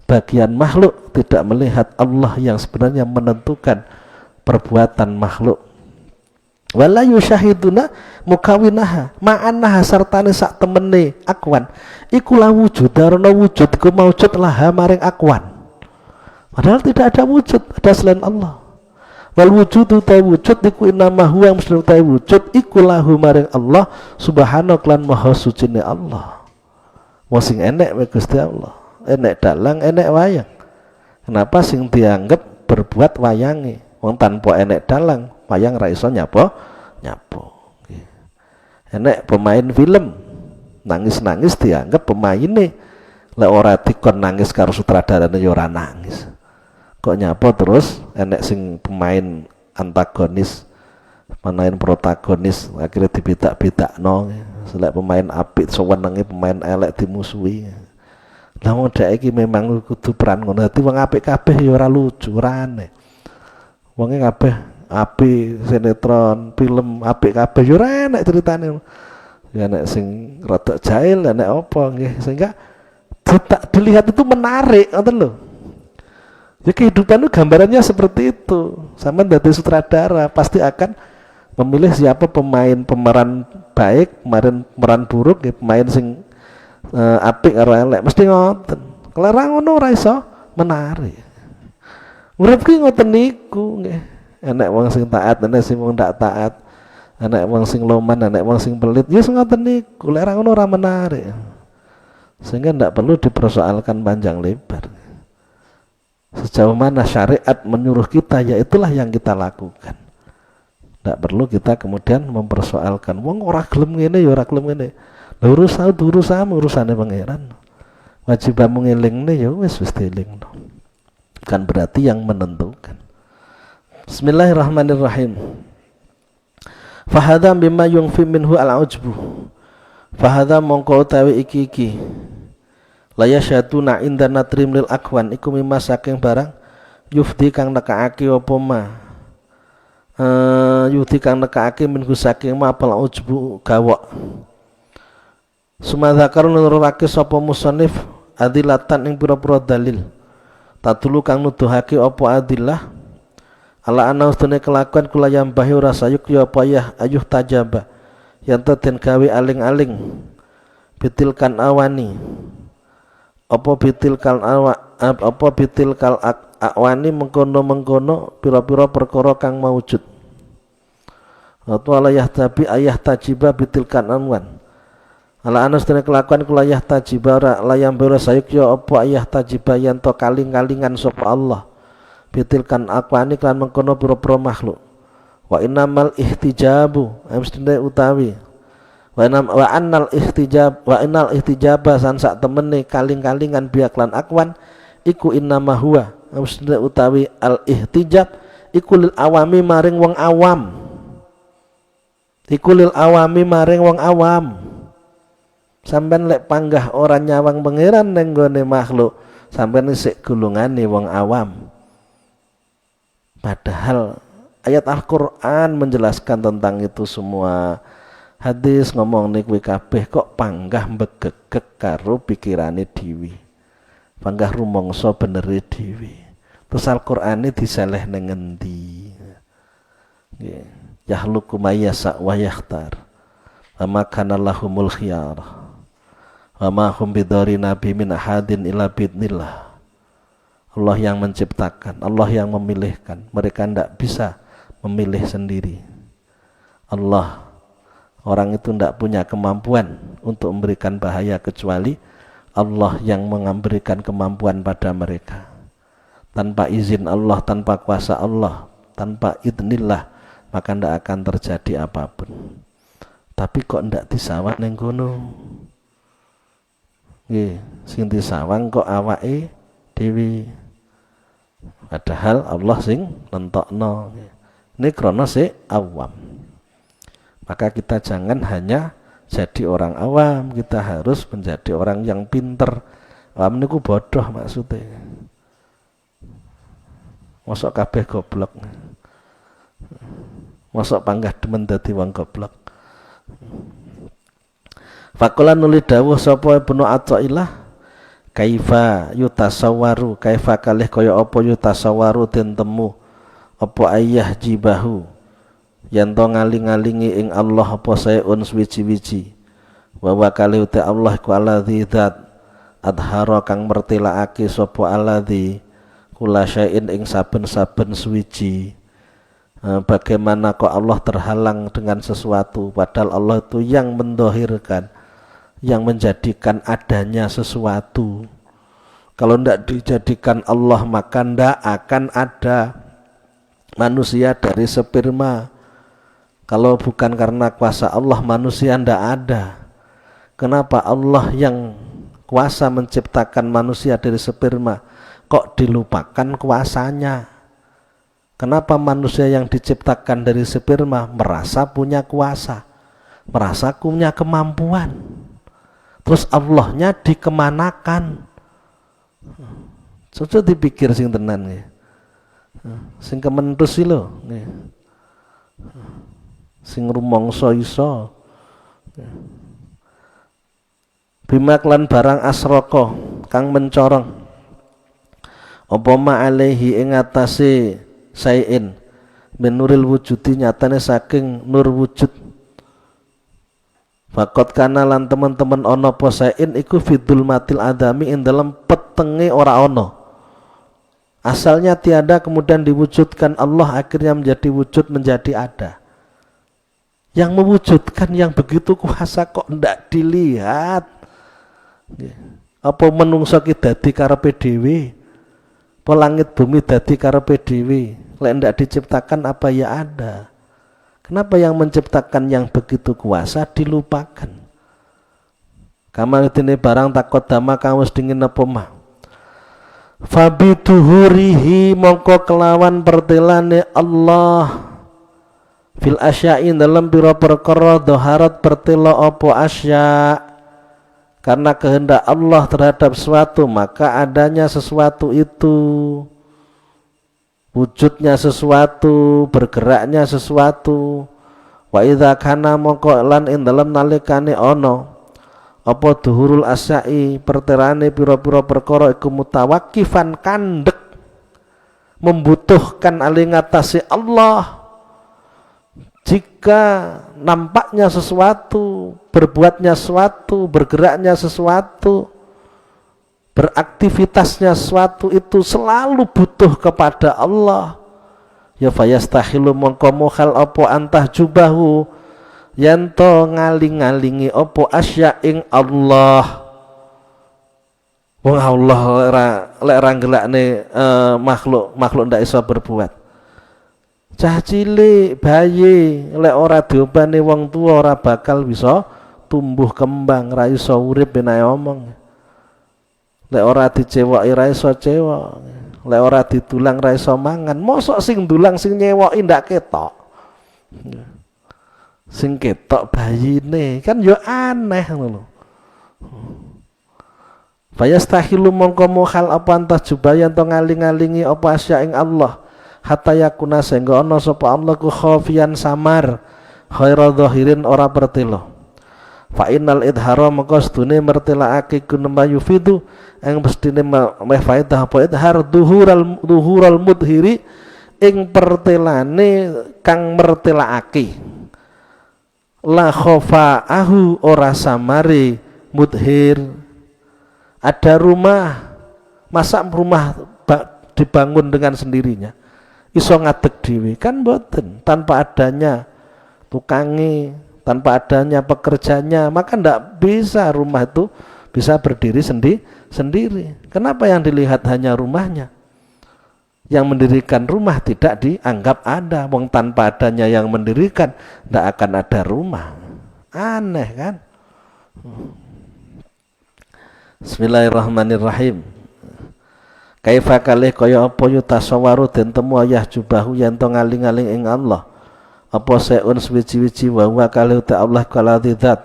bagian makhluk, tidak melihat Allah yang sebenarnya menentukan perbuatan makhluk. Wala yusyahiduna mukawinaha ma'annaha sartane sak temene akwan iku la wujud darana wujud ku maujud laha maring akwan. Padahal tidak ada wujud, ada selain Allah. Wal wujudu ta wujud iku inama huwa muslim ta wujud iku lahu maring Allah subhanahu lan maha sucine Allah. Wong sing enek wae Gusti Allah. Enek dalang, enek wayang. Kenapa sing dianggap berbuat wayange? Wong tanpa enek dalang, wayang ra iso nyapo. Enek pemain film, nangis-nangis dianggap pemaine. Lek ora dikon nangis karo sutradarane ya ora nangis. kok nyapa terus enek sing pemain antagonis, pemain protagonis, akhirnya dibidak-bidakno. Selek pemain apik sewenenge pemain elek dimusuhi. Lah wong dhek iki memang kudu peran ngono. Dadi wong apik kabeh ya ora lucu, ora aneh. Wonge kabeh apik, sinetron, film apik kabeh ya ora enek ceritane. Ya enek sing rada jahil, enek apa nggih, sehingga tak dilihat itu menarik, ngoten lho. Ya kehidupan itu gambarannya seperti itu. Sama dari sutradara pasti akan memilih siapa pemeran baik, pemeran buruk, ya, pemain sing apik karo elek, mesti ngoten. Kalau ra ngono ora iso menarik. Urip ki ngoten niku nggih. Enek wong sing taat, enek sing wong ndak taat. Enek wong sing loman, enek wong sing pelit. Ya ngoten niku. Lek ra ngono ora menarik. Sehingga ndak perlu dipersoalkan panjang lebar. Sejauh mana syariat menyuruh kita, ya itulah yang kita lakukan. Tidak perlu kita kemudian mempersoalkan wong ora gelem ngene ya ora gelem ngene. Lha urusane pangeran. Wajibamu ngelingne ya wis dielingno. Kan berarti yang menentukan. Bismillahirrahmanirrahim. Fahadha bima yungfi minhu al-ujbu. Fahadha mongko utawi iki laya syatuna indana trimlil akwan iku mimma saking barang yufdi kang nekaake apa ma yufdi kang nekaake minhu saking ma apal ujbu gawok. Sumadzakar nururake sapa musannif adilatan ing pira-pira dalil tatulu kang nuduhake apa adillah ala ana ustune kelakuan kula yang bahi ora sayuk ya apa ya ayuh tajaba yen den gawe aling-aling bitilkan awani apa bitil kal akwani mengkono pira-pira perkara kang maujud atau alayah tabi ayah tajiba bitil kan anwan ala anas dene kelakuan kula ayah tajiba layam bera sayuk ya apa ayah tajiba yen to kaling-kalingan sapa Allah bitil kan akwani kan mengkono pira-pira makhluk wa innamal ihtijabu mestine utawi wa innal ihtijaba san sak temene kaling-kalingan biaklan akwan iku innama huwa maksudnya utawi al ihtijab iku lil awami maring wong awam sampean lek panggah ora nyawang pangeran ning gone makhluk sampean isik golongane wong awam, padahal ayat Al-Qur'an menjelaskan tentang itu semua. Hadis ngomong nih kuwi kabeh kok panggah mbegegek karo pikirane dhewe. Panggah rumangsa benere dhewe. Terus Al-Qur'ane diseleh ning ngendi? Nggih. Yahluqu may yasha wa yakhtar. Wa ma kana lahumul khiyar. Wa ma hum bidari nabi min ahadin illa bidnillah. Allah yang menciptakan, Allah yang memilihkan. Mereka tidak bisa memilih sendiri. Orang itu tidak punya kemampuan untuk memberikan bahaya kecuali Allah yang memberikan kemampuan pada mereka. Tanpa izin Allah, tanpa kuasa Allah, tanpa idznillah, maka tidak akan terjadi apapun. Tapi kok tidak disawang ning kono? Nggih, sing disawang kok awake dhewe. Padahal Allah sing nentokno. Ini krana sik awam. Maka kita jangan hanya jadi orang awam, kita harus menjadi orang yang pinter. Awam niku bodoh maksudnya. Mosok kabeh goblok. Mosok panggah demen dadi wong goblok. Faqala nuli dawuh sapa Ibnu Athaillah kaifa yutasawwaru kaifa kalih kaya apa yutasawwaru den temu apa ayah jibahu yen to ngaling-alingi ing Allah apa saeun suwiji-wiji wa wa kalih te Allah ku alladzi dzat adhara kang mertelaake sapa alladzi kula syai'in ing saben-saben suwiji. Bagaimana kok Allah terhalang dengan sesuatu padahal Allah itu yang mendohirkan, yang menjadikan adanya sesuatu. Kalau tidak dijadikan Allah maka tidak akan ada manusia dari sperma. Kalau bukan karena kuasa Allah manusia tidak ada. Kenapa Allah yang kuasa menciptakan manusia dari sperma kok dilupakan kuasanya? Kenapa manusia yang diciptakan dari sperma merasa punya kuasa, merasa punya kemampuan, terus Allahnya dikemanakan? Coba dipikir sing tenan ya. Sing kementus sih lo, sing rumangsa iso. Bima klan barang asroko kang mencorong apa ma alaihi ing atase sayin menuril wujudi nyatane saking nur wujud. Fakot kana lan teman-teman ono apa sayin iku fidul matil adami ing dalam petenge ora ono. Asalnya tiada kemudian diwujudkan Allah akhirnya menjadi wujud, menjadi ada. Yang mewujudkan yang begitu kuasa kok ndak dilihat? Apa menungso ki dadi karepe dhewe? Apa langit bumi dadi karepe dhewe? Lek ndak diciptakan apa ya ada? Kenapa yang menciptakan yang begitu kuasa dilupakan? Kamal dene barang takut dama kang wis dingin apa mah? Fabituhurihi mongko kelawan pertelane Allah fil asyain dalam biro perkara doharat pertelo opo asya, karena kehendak Allah terhadap sesuatu maka adanya sesuatu itu, wujudnya sesuatu, bergeraknya sesuatu. Wa idza kana mongko lan ing dalam nalikane ono apa duhurul asyai perterane pira-pira perkara iku mutawakkifan kandek membutuhkan alingatasi Allah. Jika nampaknya sesuatu, berbuatnya sesuatu, bergeraknya sesuatu, beraktivitasnya sesuatu itu selalu butuh kepada Allah, ya fayastahilu mongko mukhal apa antah jubahu yanto ngaling-ngalingi opo asya ing Allah. Wong Allah lek ra gelakne makhluk ndak iso berbuat. Cah cilik bayi lek ora diobani wong tua ora bakal bisa tumbuh kembang, ra iso urip ben ae omong. Lek ora dicewoki ra iso cewok, lek ora ditulang ra iso mangan. Mosok sing dulang sing nyewoki ndak ketok. Sing ketok bayine kan yo aneh ngono lho. Fayastahilu mongko mukhal apa antah jubayan to ngaling-alingi apa asya ing Allah hatta yakuna sehingga ana sapa Allah ku khafiyan samar khaira dhahirin ora pertelo. Fa innal idhara mongko sedune mertelaake kunma yufidu ing mestine meh faedah apa idhar duhural mudhiri ing pertelane kang mertelaake. La khofa'ahu ora samari mudhir. Ada rumah, masa rumah dibangun dengan sendirinya iso ngadeg dhewe kan mboten, tanpa adanya tukangi, tanpa adanya pekerjanya, maka ndak bisa rumah itu bisa berdiri sendiri. Kenapa yang dilihat hanya rumahnya? Yang mendirikan rumah tidak dianggap ada. Wong tanpa adanya yang mendirikan ndak akan ada rumah. Aneh kan? Bismillahirrahmanirrahim. Kaifa kalih kaya apa yutasawaru den temu ayah jubahu yen to ngaling-aling ing Allah. Apa seun suwi-wiji wa huwa kalih ta Allah kala dzat.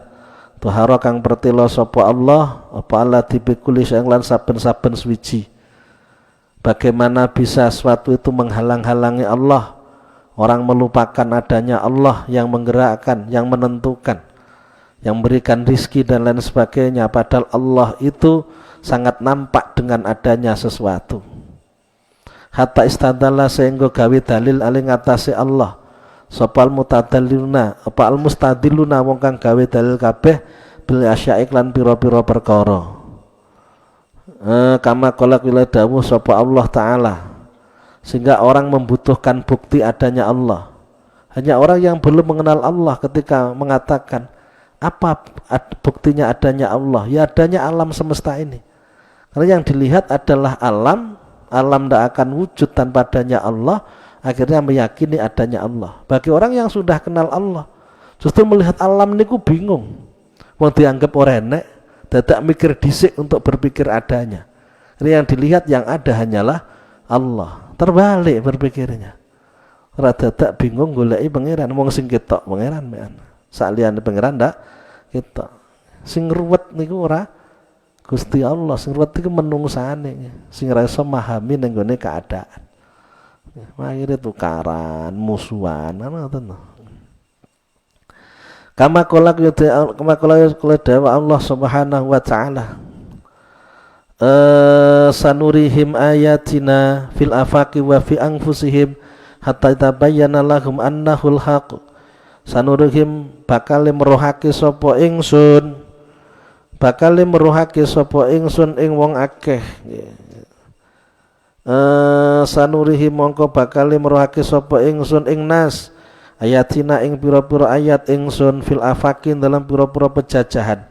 Tuhara kang pertelo sapa Allah, apa Allah dibikuli sing lan saben-saben suwiji. Bagaimana bisa sesuatu itu menghalang-halangi Allah? Orang melupakan adanya Allah yang menggerakkan, yang menentukan, yang memberikan rizki dan lain sebagainya, padahal Allah itu sangat nampak dengan adanya sesuatu. Hatta istadalla sehingga gawe dalil aling atase Allah sopal mutadalliluna apa al mustadilluna wong kang gawe dalil kabeh bil asyaik lan pira-pira perkara. Kama qala qila dawuh sapa Allah taala, sehingga orang membutuhkan bukti adanya Allah. Hanya orang yang belum mengenal Allah ketika mengatakan apa buktinya adanya Allah? Ya adanya alam semesta ini. Karena yang dilihat adalah alam tidak akan wujud tanpa adanya Allah, akhirnya meyakini adanya Allah. Bagi orang yang sudah kenal Allah, justru melihat alam niku bingung. Wong dianggap ora enek, dadak mikir dhisik untuk berpikir adanya. Yang dilihat yang ada hanyalah Allah. Terbalik berpikirnya. Ora dadak bingung goleki pangeran, wong sing ketok pangeran mean. Saliyane pangeran ndak ketok. Sing ruwet niku ora Gusti Allah, sing ruwet iku menungsane, sing ora iso memahami ning gone keadaan. Akhirnya tukaran, musuhan, ngoten. Kama qala dewa Allah Subhanahu wa taala. Sanurihim ayatina fil afaqi wa fi anfusihim hatta tabayyana lahum annahul haq. Sanurihim bakal merohake sapa ingsun, bakal merohake sapa ingsun ing wong akeh. Sanurihim mongko bakal merohake sapa ingsun ing nas ayatina ing pira-pira ayat ingsun fil afakin dalam pira-pira pejajahan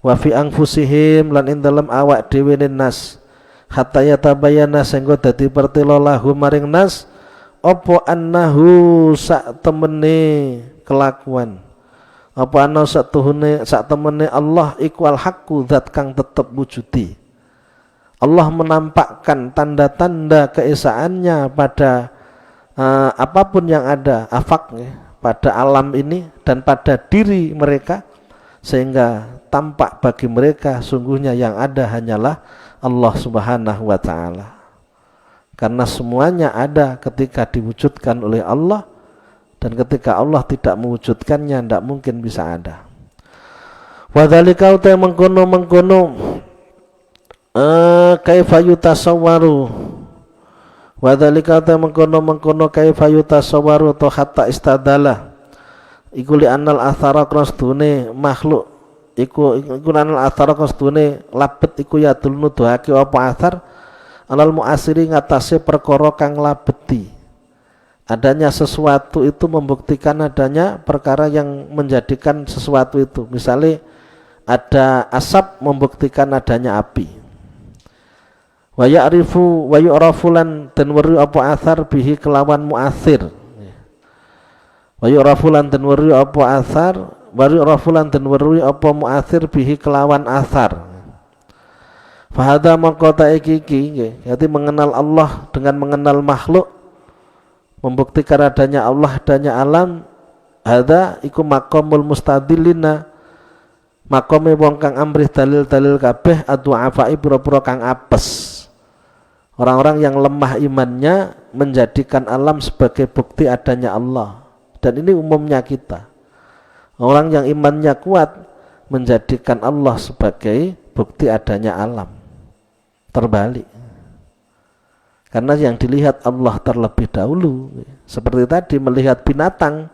wa fi anfusihim lan ing dalam awak dhewe nas hatta yatabayyana sehingga dadi pertelo lahum maring nas apa annahu sak temene kelakuan apa ana sak temene Allah iku al haqqu zat kang tetep wujudi. Allah menampakkan tanda-tanda keesaannya pada apapun yang ada afaknya pada alam ini dan pada diri mereka sehingga tampak bagi mereka sungguhnya yang ada hanyalah Allah Subhanahu wa taala. Karena semuanya ada ketika diwujudkan oleh Allah dan ketika Allah tidak mewujudkannya tidak mungkin bisa ada. Wa dzalika uta mengkono kaifa yutasawwaru wa dzalika ta mengkono kaifa yutasawwaru to hatta istadala iku li anal athara krastune makhluk iku anal athara krastune labet iku ya dulnu doake apa athar alal muasiri ngatasé perkara kang labeti. Adanya sesuatu itu membuktikan adanya perkara yang menjadikan sesuatu itu. Misalnya ada asap membuktikan adanya api. Wa ya'rifu wa yu'rafu lan den weru apa athar bihi kelawan muathir. Wa yu'rafu lan den weru apa athar, wa yu'rafu lan den weru apa muathir bihi kelawan athar. Fa hadza maqata iki jadi mengenal Allah dengan mengenal makhluk membuktikan adanya Allah adanya alam. Hadza iku maqamul mustadillina makome wong kang amrih dalil-dalil kabeh addu'afai pura-pura kang apes. Orang-orang yang lemah imannya menjadikan alam sebagai bukti adanya Allah. Dan ini umumnya kita. Orang yang imannya kuat menjadikan Allah sebagai bukti adanya alam. Terbalik. Karena yang dilihat Allah terlebih dahulu. Seperti tadi melihat binatang,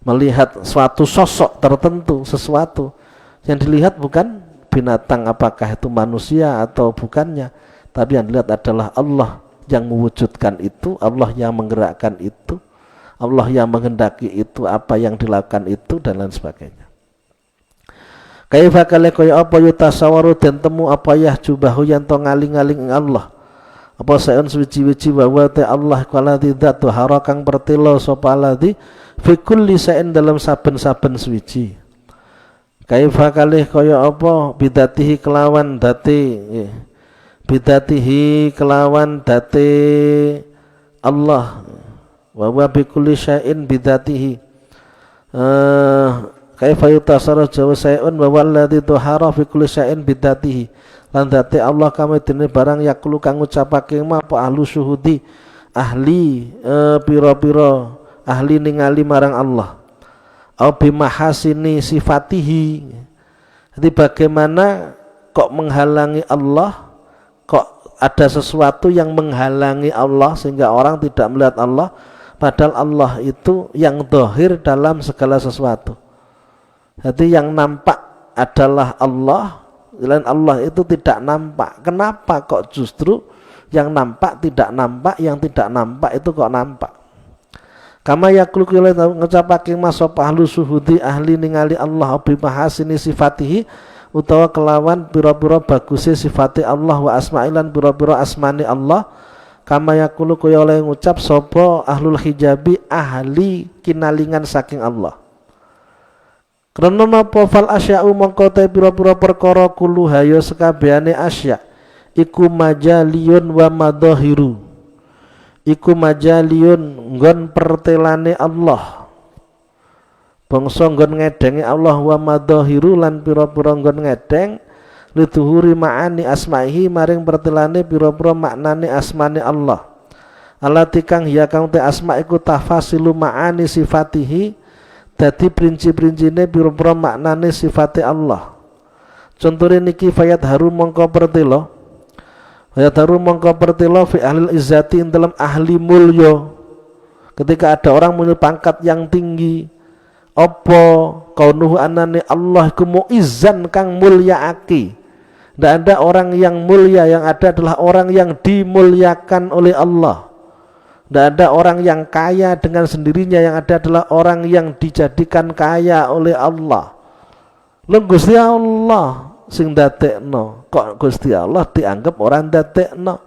melihat suatu sosok tertentu, sesuatu. Yang dilihat bukan binatang apakah itu manusia atau bukannya. Tapi yang dilihat adalah Allah yang mewujudkan itu, Allah yang menggerakkan itu, Allah yang menghendaki itu, apa yang dilakukan itu dan lain sebagainya. Kaifa kale kaya apa yutasawaru den temu apa ya jubahu yang to ngaling-aling Allah. Apa saeun suci-suci wa ta Allah kualati dzatu harakang pertelo sapa alladzi fi kulli saen dalam saben-saben suci. Kaifa kale kaya apa bidatihi kelawan dati bidatihi kelawan dati Allah wa huwa bi kulli syai'in bidatihi kaifa yutasarraf jawa syai'un wa walladzi tuhara fi kulli syai'in bidatihi lan dati Allah kami dene barang yakulu kang ngucapake ma apa ahlu syuhudi ahli pira-pira ahli ningali marang Allah au bimahasini sifatihi. Jadi bagaimana kok menghalangi Allah, kok ada sesuatu yang menghalangi Allah sehingga orang tidak melihat Allah, padahal Allah itu yang zahir dalam segala sesuatu. Jadi yang nampak adalah Allah, dan Allah itu tidak nampak. Kenapa kok justru yang nampak tidak nampak, yang tidak nampak itu kok nampak? Kama yaklu kula ngucapake masop ahlu suhudi ahli ningali Allah bi mahasini sifatihi utawa kelawan pira-pira baguse sifati Allah wa asma'ilan pira-pira asmani Allah. Kama yakulu kaya oleh ngucap sapa ahlul hijabi ahli kinalingan saking Allah. Karena napa fal asya'u mongko te pira-pira perkara kuluha ya sekabehane asya iku majaliyun wa madhahiru. Iku majaliyun nggon pertelane Allah, bangsa nggon ngedenge Allah, wa madhahiru lan pira-pira nggon ngedeng liduhuri ma'ani asma'ihi maring pertelane pira-pira maknane asmane Allah. Allati kang ya kang te asma iku tafasilu ma'ani sifatihi, dadi princi-princine pira-pira maknane sifate Allah. Contone niki fayat harum mongko pertelo, fayat harum mongko pertelo fi ahlil izzati dalam ahli mulya. Ketika ada orang punya pangkat yang tinggi, apa kaunuhu anane Allah iku muizzan kang mulyaake. Tidak ada orang yang mulia, yang ada adalah orang yang dimuliakan oleh Allah. Tidak ada orang yang kaya dengan sendirinya, yang ada adalah orang yang dijadikan kaya oleh Allah. Lho Gusti Allah sing dadekno, kok Gusti Allah dianggap orang dadekno?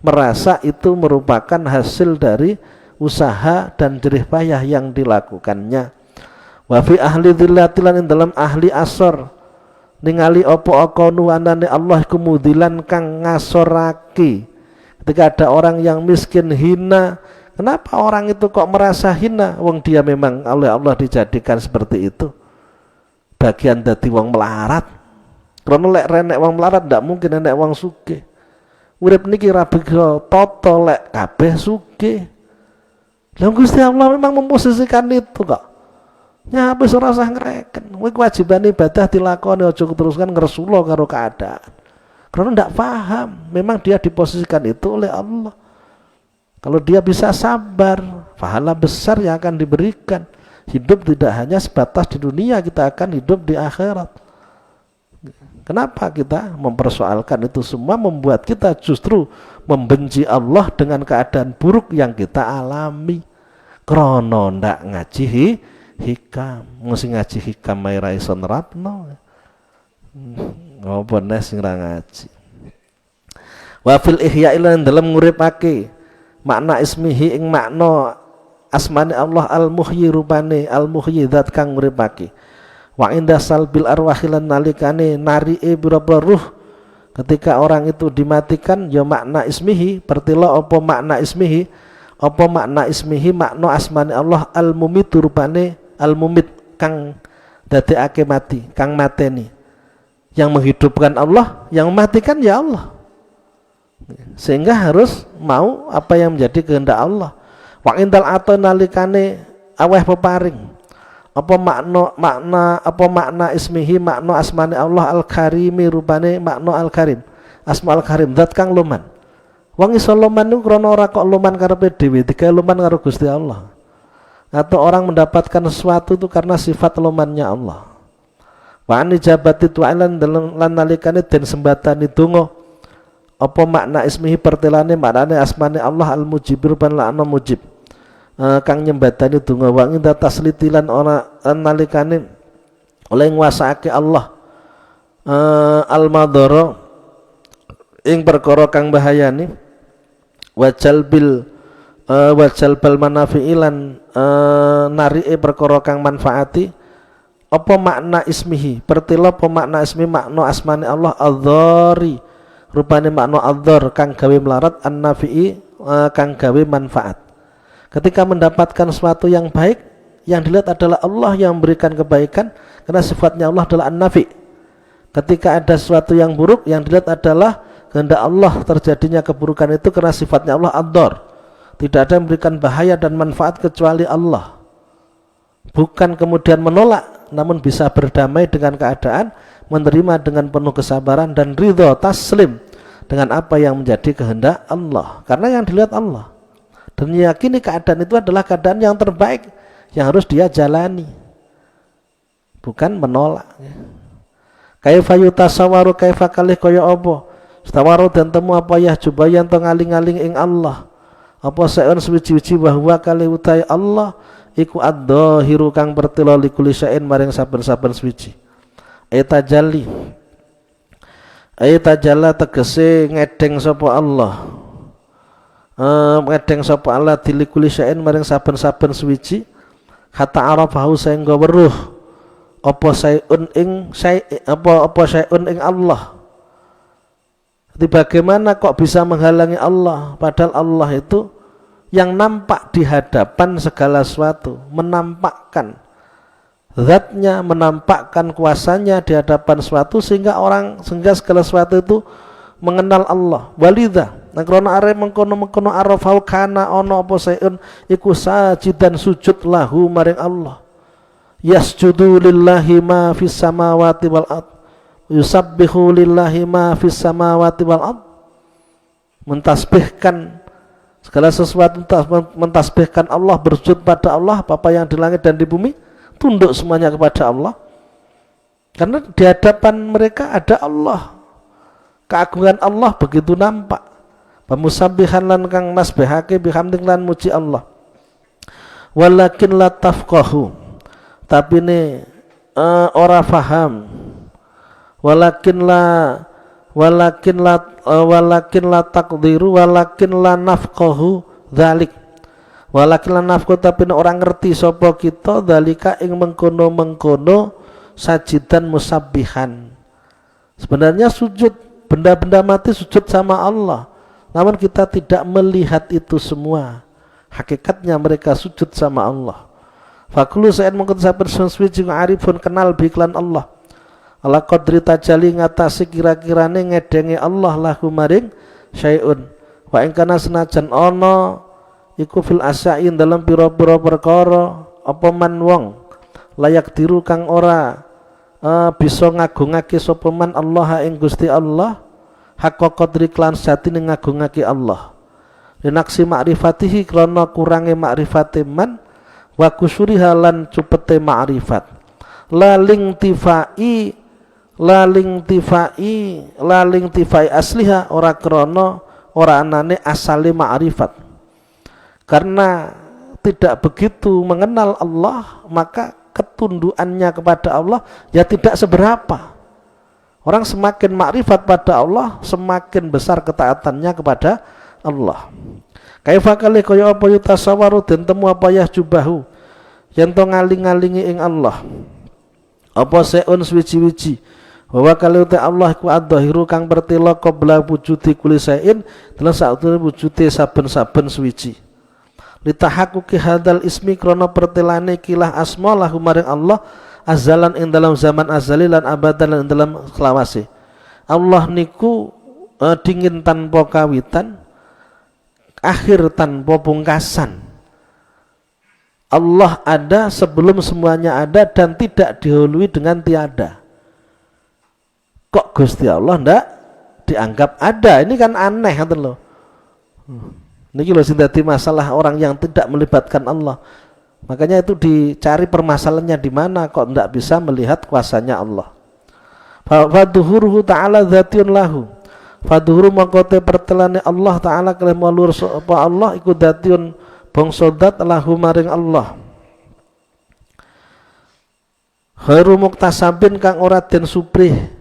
Merasa itu merupakan hasil dari usaha dan jerih payah yang dilakukannya. Wa fi ahli dzillatilan dalam ahli asor ningali opo akonu anane Allah kemudilan kang ngasorake. Ketika ada orang yang miskin hina, kenapa orang itu kok merasa hina? Wong dia memang oleh Allah dijadikan seperti itu. Bagian dadi wong melarat. Karena lek renek wong melarat ndak mungkin enek wong sugih. Urip niki ra bisa tata lek kabeh sugih. Lah Gusti Allah memang memposisikan itu kok. Ya wis ora usah ngreken. Kuwi kewajiban ibadah dilakoni, aja teruskan ngresula karo keadaan. Karena ndak paham, memang dia diposisikan itu oleh Allah. Kalau dia bisa sabar, pahala besar yang akan diberikan. Hidup tidak hanya sebatas di dunia, kita akan hidup di akhirat. Kenapa kita mempersoalkan itu semua, membuat kita justru membenci Allah dengan keadaan buruk yang kita alami. Krono ndak ngaji hikam, mesti ngaji hikam maira iso nerapno. Ngopo nek sing ra ngaji. Wa fil ihya ilan dalam nguripake makna ismihi ing makna asmane Allah al-muhyi rupane al-muhyi zat kang nguripake. Wa inda salbil arwahilan nalikane narie pira-pira ruh ketika orang itu dimatikan ya makna ismihi pertila apa makna ismihi makna asmane Allah al-mumit rupane al-mumit kang dadekake mati, kang mateni. Yang menghidupkan Allah, yang mematikan ya Allah. Sehingga harus mau apa yang menjadi kehendak Allah. Wa indal atau nalikane aweh peparing. Apa makna ismihi makna asmane Allah al-karimi rupane makna al-karim. Asma al-karim zat kang luman. Wong iso luman niku krana ora kok luman karepe dhewe, digawe luman karo Gusti Allah. Atau orang mendapatkan sesuatu itu karena sifat lumannya Allah. Wa an ijabati tu'alan dalam lan nalikane den sembatani donga apa makna ismihi pertelane maknane asmane Allah al-mujibir ban la'ana mujib kang nyembatani donga wa inda taslitilan ora nalikane oleh nguasaake Allah al-madhara ing perkara kang bahayani wajal bal manafi'ilan narie perkara kang manfaati apa makna ismihi pertila apa makna ismi makna asmane Allah adzari rupane makna adzar kang gawe melarat an-nafi'i kang gawe manfaat. Ketika mendapatkan sesuatu yang baik, yang dilihat adalah Allah yang memberikan kebaikan karena sifatnya Allah adalah an-nafi. Ketika ada sesuatu yang buruk, yang dilihat adalah kehendak Allah terjadinya keburukan itu karena sifatnya Allah ad-dar. Tidak ada yang memberikan bahaya dan manfaat kecuali Allah. Bukan kemudian menolak, namun bisa berdamai dengan keadaan, menerima dengan penuh kesabaran dan ridho taslim dengan apa yang menjadi kehendak Allah. Karena yang dilihat Allah. Dan meyakini keadaan itu adalah keadaan yang terbaik yang harus dia jalani. Bukan menolak. Kaifa yutasawaru kaifa kalih kaya apa? Stawaru dan temu apa ya jubayan to ngaling-aling ing Allah. Apa saeun suci-suci bahwa kalih utai Allah iku ad-dhahiru kang pertelo likuli syai'in maring saben-saben suci. Tajalla tegese ngedeng sapa Allah. Ngedeng sapa Allah dilikuli syai'in maring saben-saben suci. Hatta arafahu sehingga weruh apa syai'un ing Allah. Jadi bagaimana kok bisa menghalangi Allah, padahal Allah itu yang nampak di hadapan segala sesuatu, menampakkan zatnya, menampakkan kuasanya di hadapan sesuatu, sehingga segala sesuatu itu mengenal Allah. Walidha nakrona are mengkono arafau kana ono apa saeun iku sajidan sujud lahu maring Allah. Yasjudu lillahi ma fis samawati wal ard, yusabbihu lillahi ma fis samawati wal ard, mentasbihkan segala sesuatu, mentasbihkan Allah, bersujud pada Allah, apa yang di langit dan di bumi, tunduk semuanya kepada Allah. Karena di hadapan mereka ada Allah, keagungan Allah begitu nampak. Pamusabbihan lan kang nasbihake bihamding lan muji Allah. Walakin la tafqahu, tapi ini ora faham. Walakin la taqdiru, walakin la nafqahu dzalik. Walakin la nafqahu, tapi orang ngerti sapa kita dzalika ing mengkono-mengkono sajidan musabbihan. Sebenarnya sujud, benda-benda mati sujud sama Allah, namun kita tidak melihat itu semua. Hakikatnya mereka sujud sama Allah. Fakulu sa'in mungkin sabar suci arifun kenal biklan Allah. Ala qadri tajali ngatasi kira-kirane ngedenge Allah lahu maring syai'un. Wa ing kana senajan ana iku fil asyain dalam pira-pira perkara apa man wong layak diru kang ora bisa ngagungake sapa man Allah ing Gusti Allah haqqa qadri klan satine ngagungake Allah. Linaksi ma'rifatihi krana kurange ma'rifate man wa kusuriha lan cupete ma'rifat. Laling tifai asliha ora krono ora anane asale ma'rifat. Karena tidak begitu mengenal Allah, maka ketundukannya kepada Allah ya tidak seberapa. Orang semakin ma'rifat pada Allah, semakin besar ketaatannya kepada Allah. Kaifa kali kaya apa yutasawaru den temu apa ya jubahu yen to ngaling-alingi ing Allah. Apa seun suwi-wiji bahwa kali uta Allah ku adzahiru kang pertela qabla wujudi kulli sain dalam sautune wujude saben-saben suwiji. Litahaqquqi hadzal ismi krana pertelane kilah asma lahu maring Allah azalan ing dalam zaman azali lan abadan lan dalam selawase. Allah niku dingin tanpa kawitan, akhir tanpa pungkasan. Allah ada sebelum semuanya ada dan tidak dihului dengan tiada. Kok Gusti Allah ndak dianggap ada? Ini kan aneh kan loh. Ini loh sing masalah orang yang tidak melibatkan Allah. Makanya itu dicari permasalahannya di mana kok ndak bisa melihat kuasanya Allah. Fadhuruhu ta'ala dzatiyun lahu. Fadhuru mangkote pertelane Allah Ta'ala kalih malur apa Allah iku datiun bangsa dat lahu maring Allah. Khairu muktasabin kang ora den suprih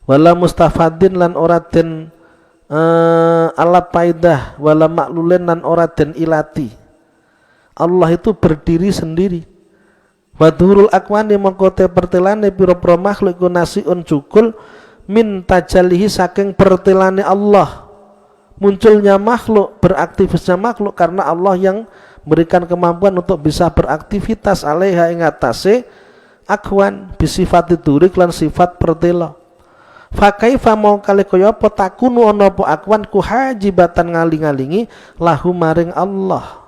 wala mustafadin lan ora den alat paidah wala maklulen lan ora den ilati. Allah itu berdiri sendiri. Wadhurul akwani mangkote pertelane pira-pira makhluk iku nasiun cukul min tajalihi saking pertelane Allah. Munculnya makhluk, beraktivitasnya makhluk karena Allah yang memberikan kemampuan untuk bisa beraktivitas alaiha ing atase akwan bisifati durik lan sifat pertela. Fa kaifa mau kali kaya apa takunu ana apa akwan ku hajibatan ngaling-alingi lahu maring Allah.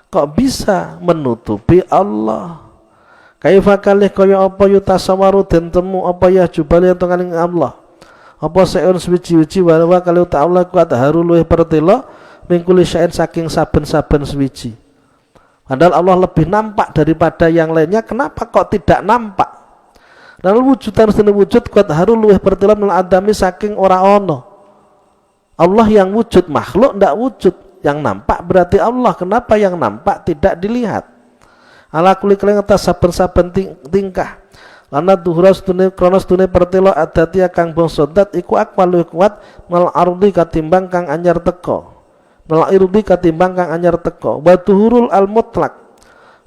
Kok bisa menutupi Allah? Kaifa kali kaya apa yutasawaru den temu apa ya jubali ento kaling Allah. Apa seun suci-suci wa kali ta'ala kuat haru luwih pertela mingkuli syain saking saben-saben suci. Padahal Allah lebih nampak daripada yang lainnya, kenapa kok tidak nampak? Lalu wujudan sedene wujud kuat haru luwih pertela mil adami saking ora ono. Allah yang wujud, makhluk ndak wujud. Yang nampak berarti Allah, kenapa yang nampak tidak dilihat? Ala kuli kalian atas saben-saben tingkah. Lana duhura sedune krana sedune pertela adati kang bangsa dat iku akwalu kuat mal ardi katimbang kang anyar teko. Mal irdi katimbang kang anyar teko. Wa duhurul al mutlak.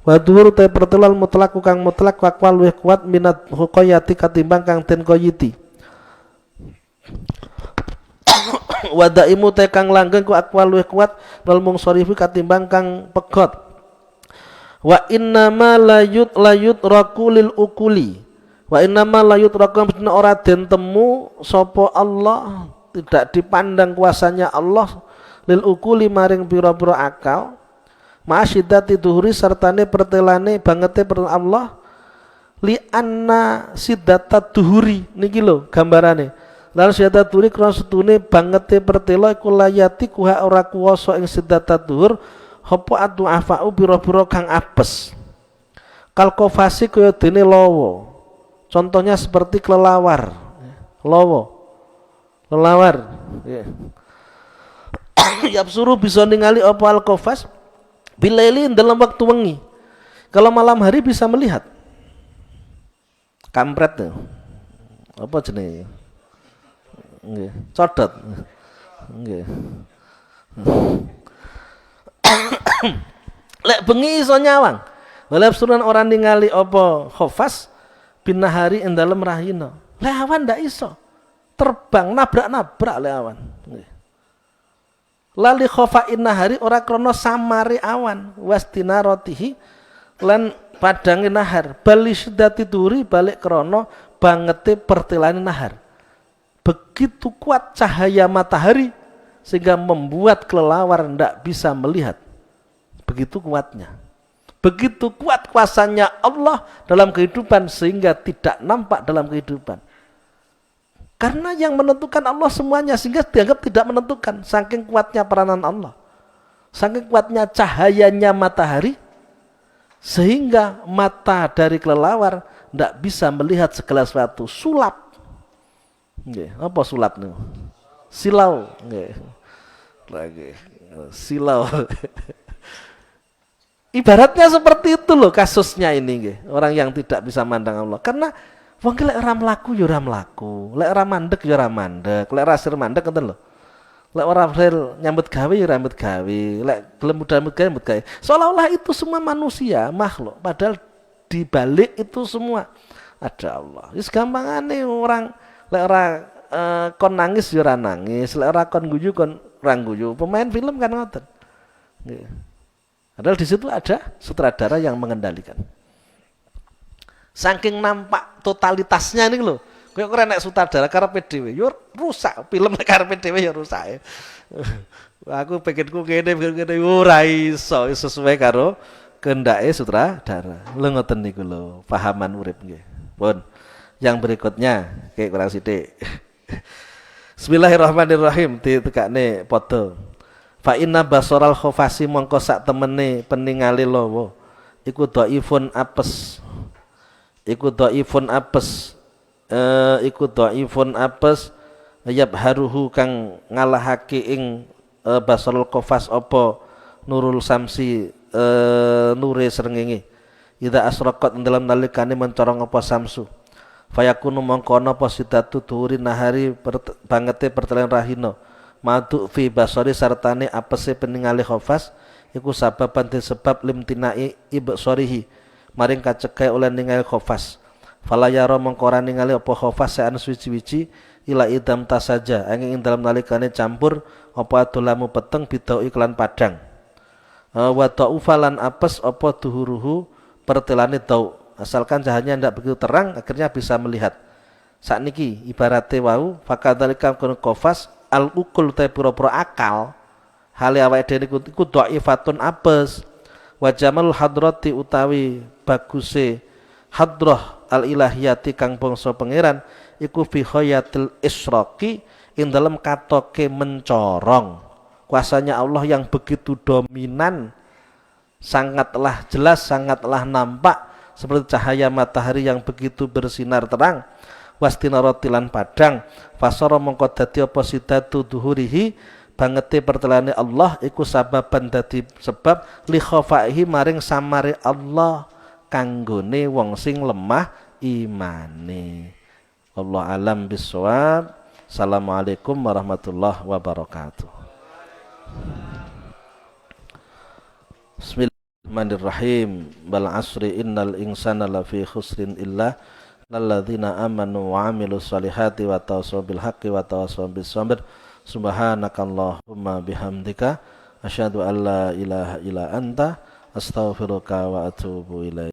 Wa duhur ta pertela al mutlak kang mutlak akwalu kuat minat huqayati katimbang kang ten qayiti. Wadaimu te kang langgeng ku aqwa luwih kuat wal mungsorifi katimbang kang pegot. Wa innama layut rakulil ukuli. Wa innama layut rakul ora den temu sapa Allah, tidak dipandang kuasanya Allah lil ukuli maring pira-pira akal. Ma'asyidati duhuri sertane pertelane bangete per Allah li anna siddata duhuri niki lho gambarane. Lan siddata duhuri krana setune bangete pertela iku layati kuha ora kuwasa ing siddata duhur apa adu afau pira-pira kang apes. Kal kofasi kaya dene lawa. Contohnya seperti kelelawar. Lawa. Kelelawar. Yapsuru bisa ningali apa al kofas bilaili dalam waktu wengi. Kalau malam hari bisa melihat. Kampret tuh. Apa jenenge? Nggih, codot. Nggih. Lek bengi iso nyawang. Walap suran orang ningali apa khofas binahari ing dalem rahina. Lek awan ndak iso. Terbang nabrak-nabrak lek awan. Nggih. Lali khofain nahari ora krana samare awan wastinaratihi lan padange nahar balisyidati duri balik krana bangete pertelane nahar. Begitu kuat cahaya matahari sehingga membuat kelelawar tidak bisa melihat. Begitu kuatnya. Begitu kuat kuasanya Allah dalam kehidupan sehingga tidak nampak dalam kehidupan. Karena yang menentukan Allah semuanya sehingga dianggap tidak menentukan. Saking kuatnya peranan Allah. Saking kuatnya cahayanya matahari sehingga mata dari kelelawar tidak bisa melihat segala sesuatu. Sulap. Nggih, apa sulap nih? Silau, nggih. Lagi silau. Ibaratnya seperti itu loh kasusnya ini nggih. Orang yang tidak bisa mandang Allah. Karena wong lek ora mlaku ya ora mlaku, lek ora mandek ya ora mandek, lek ora sir mandek ngoten lho. Lek ora sir nyambut gawe ya nyambut gawe, lek gelem nyambut gawe. Seolah-olah itu semua manusia, makhluk, padahal di balik itu semua ada Allah. Wis gampangane orang lek ora kon nangis ya ora nangis, lek ora kon guyu kon ora guyu. Pemain film kan ngoten. Nggih. Padahal di situ ada sutradara yang mengendalikan. Saking nampak totalitasnya ini loh. Kayak keren nek sutradara karepe dhewe yo rusak, film nek karepe dhewe yo rusak. Aku pengenku kene ora iso sesuai karo kehendake sutradara. Lho ngoten niku lho, pahaman urip nggih. Pun. Yang berikutnya kayak kurang sithik. Bismillahirrahmanirrahim ditekane padha. Fa inna basaral khofasi mongko sak temene peningale lawa iku dhaifun apes. Iku dhaifun apes yabharuhu kang ngalahake ing basarul khofas apa nurul samsi nure srengenge. Idza asraqat dalam nalikane mencorong apa samsu. Fayakunu mongko ana apa sidatu dhuwuri nahari bangete pertelen rahina. Madu fi basari sartane apese peningale khofas iku sababan disebab limtinai ibsarihi maring kacekai oleh ningali khofas. Fala yara mongko ora ningali apa khofas sean suci-wici ila idam tas saja angin dalam nalikane campur apa adolamu peteng bidau iklan padang. Wa ta'ufalan apes apa duhuruhu pertelane dau. Asalkan cahayanya tidak begitu terang akhirnya bisa melihat. Sakniki ibarate wau fakadzalika kun khofas al-ukul ta pura-pura akal hale awake dhewe iku dhaifatun apes wa jamalul hadrati utawi baguse hadrah al-ilahiyati kang bangsa pangeran iku fi khayatil israqi ing dalem katoke mencorong kuasanya Allah yang begitu dominan sangatlah jelas sangatlah nampak seperti cahaya matahari yang begitu bersinar terang wastinaratilan padang fasara mongko dadi apa sidatu duhurihi bangete pertelane Allah iku sababan dadi sebab li khafaihi maring samare Allah kanggone wong sing lemah imane. Allah alam bisawab. Assalamualaikum warahmatullahi wabarakatuh. Bismillahirrahmanirrahim. Bal asri innal insana lafi khusrin illa alladzina amanu wa amilus solihati wa tawassaw bil haqqi wa tawassaw bis sabr. Subhanakallahumma bihamdika asyhadu an la ilaha illa anta astaghfiruka wa atubu ilaik.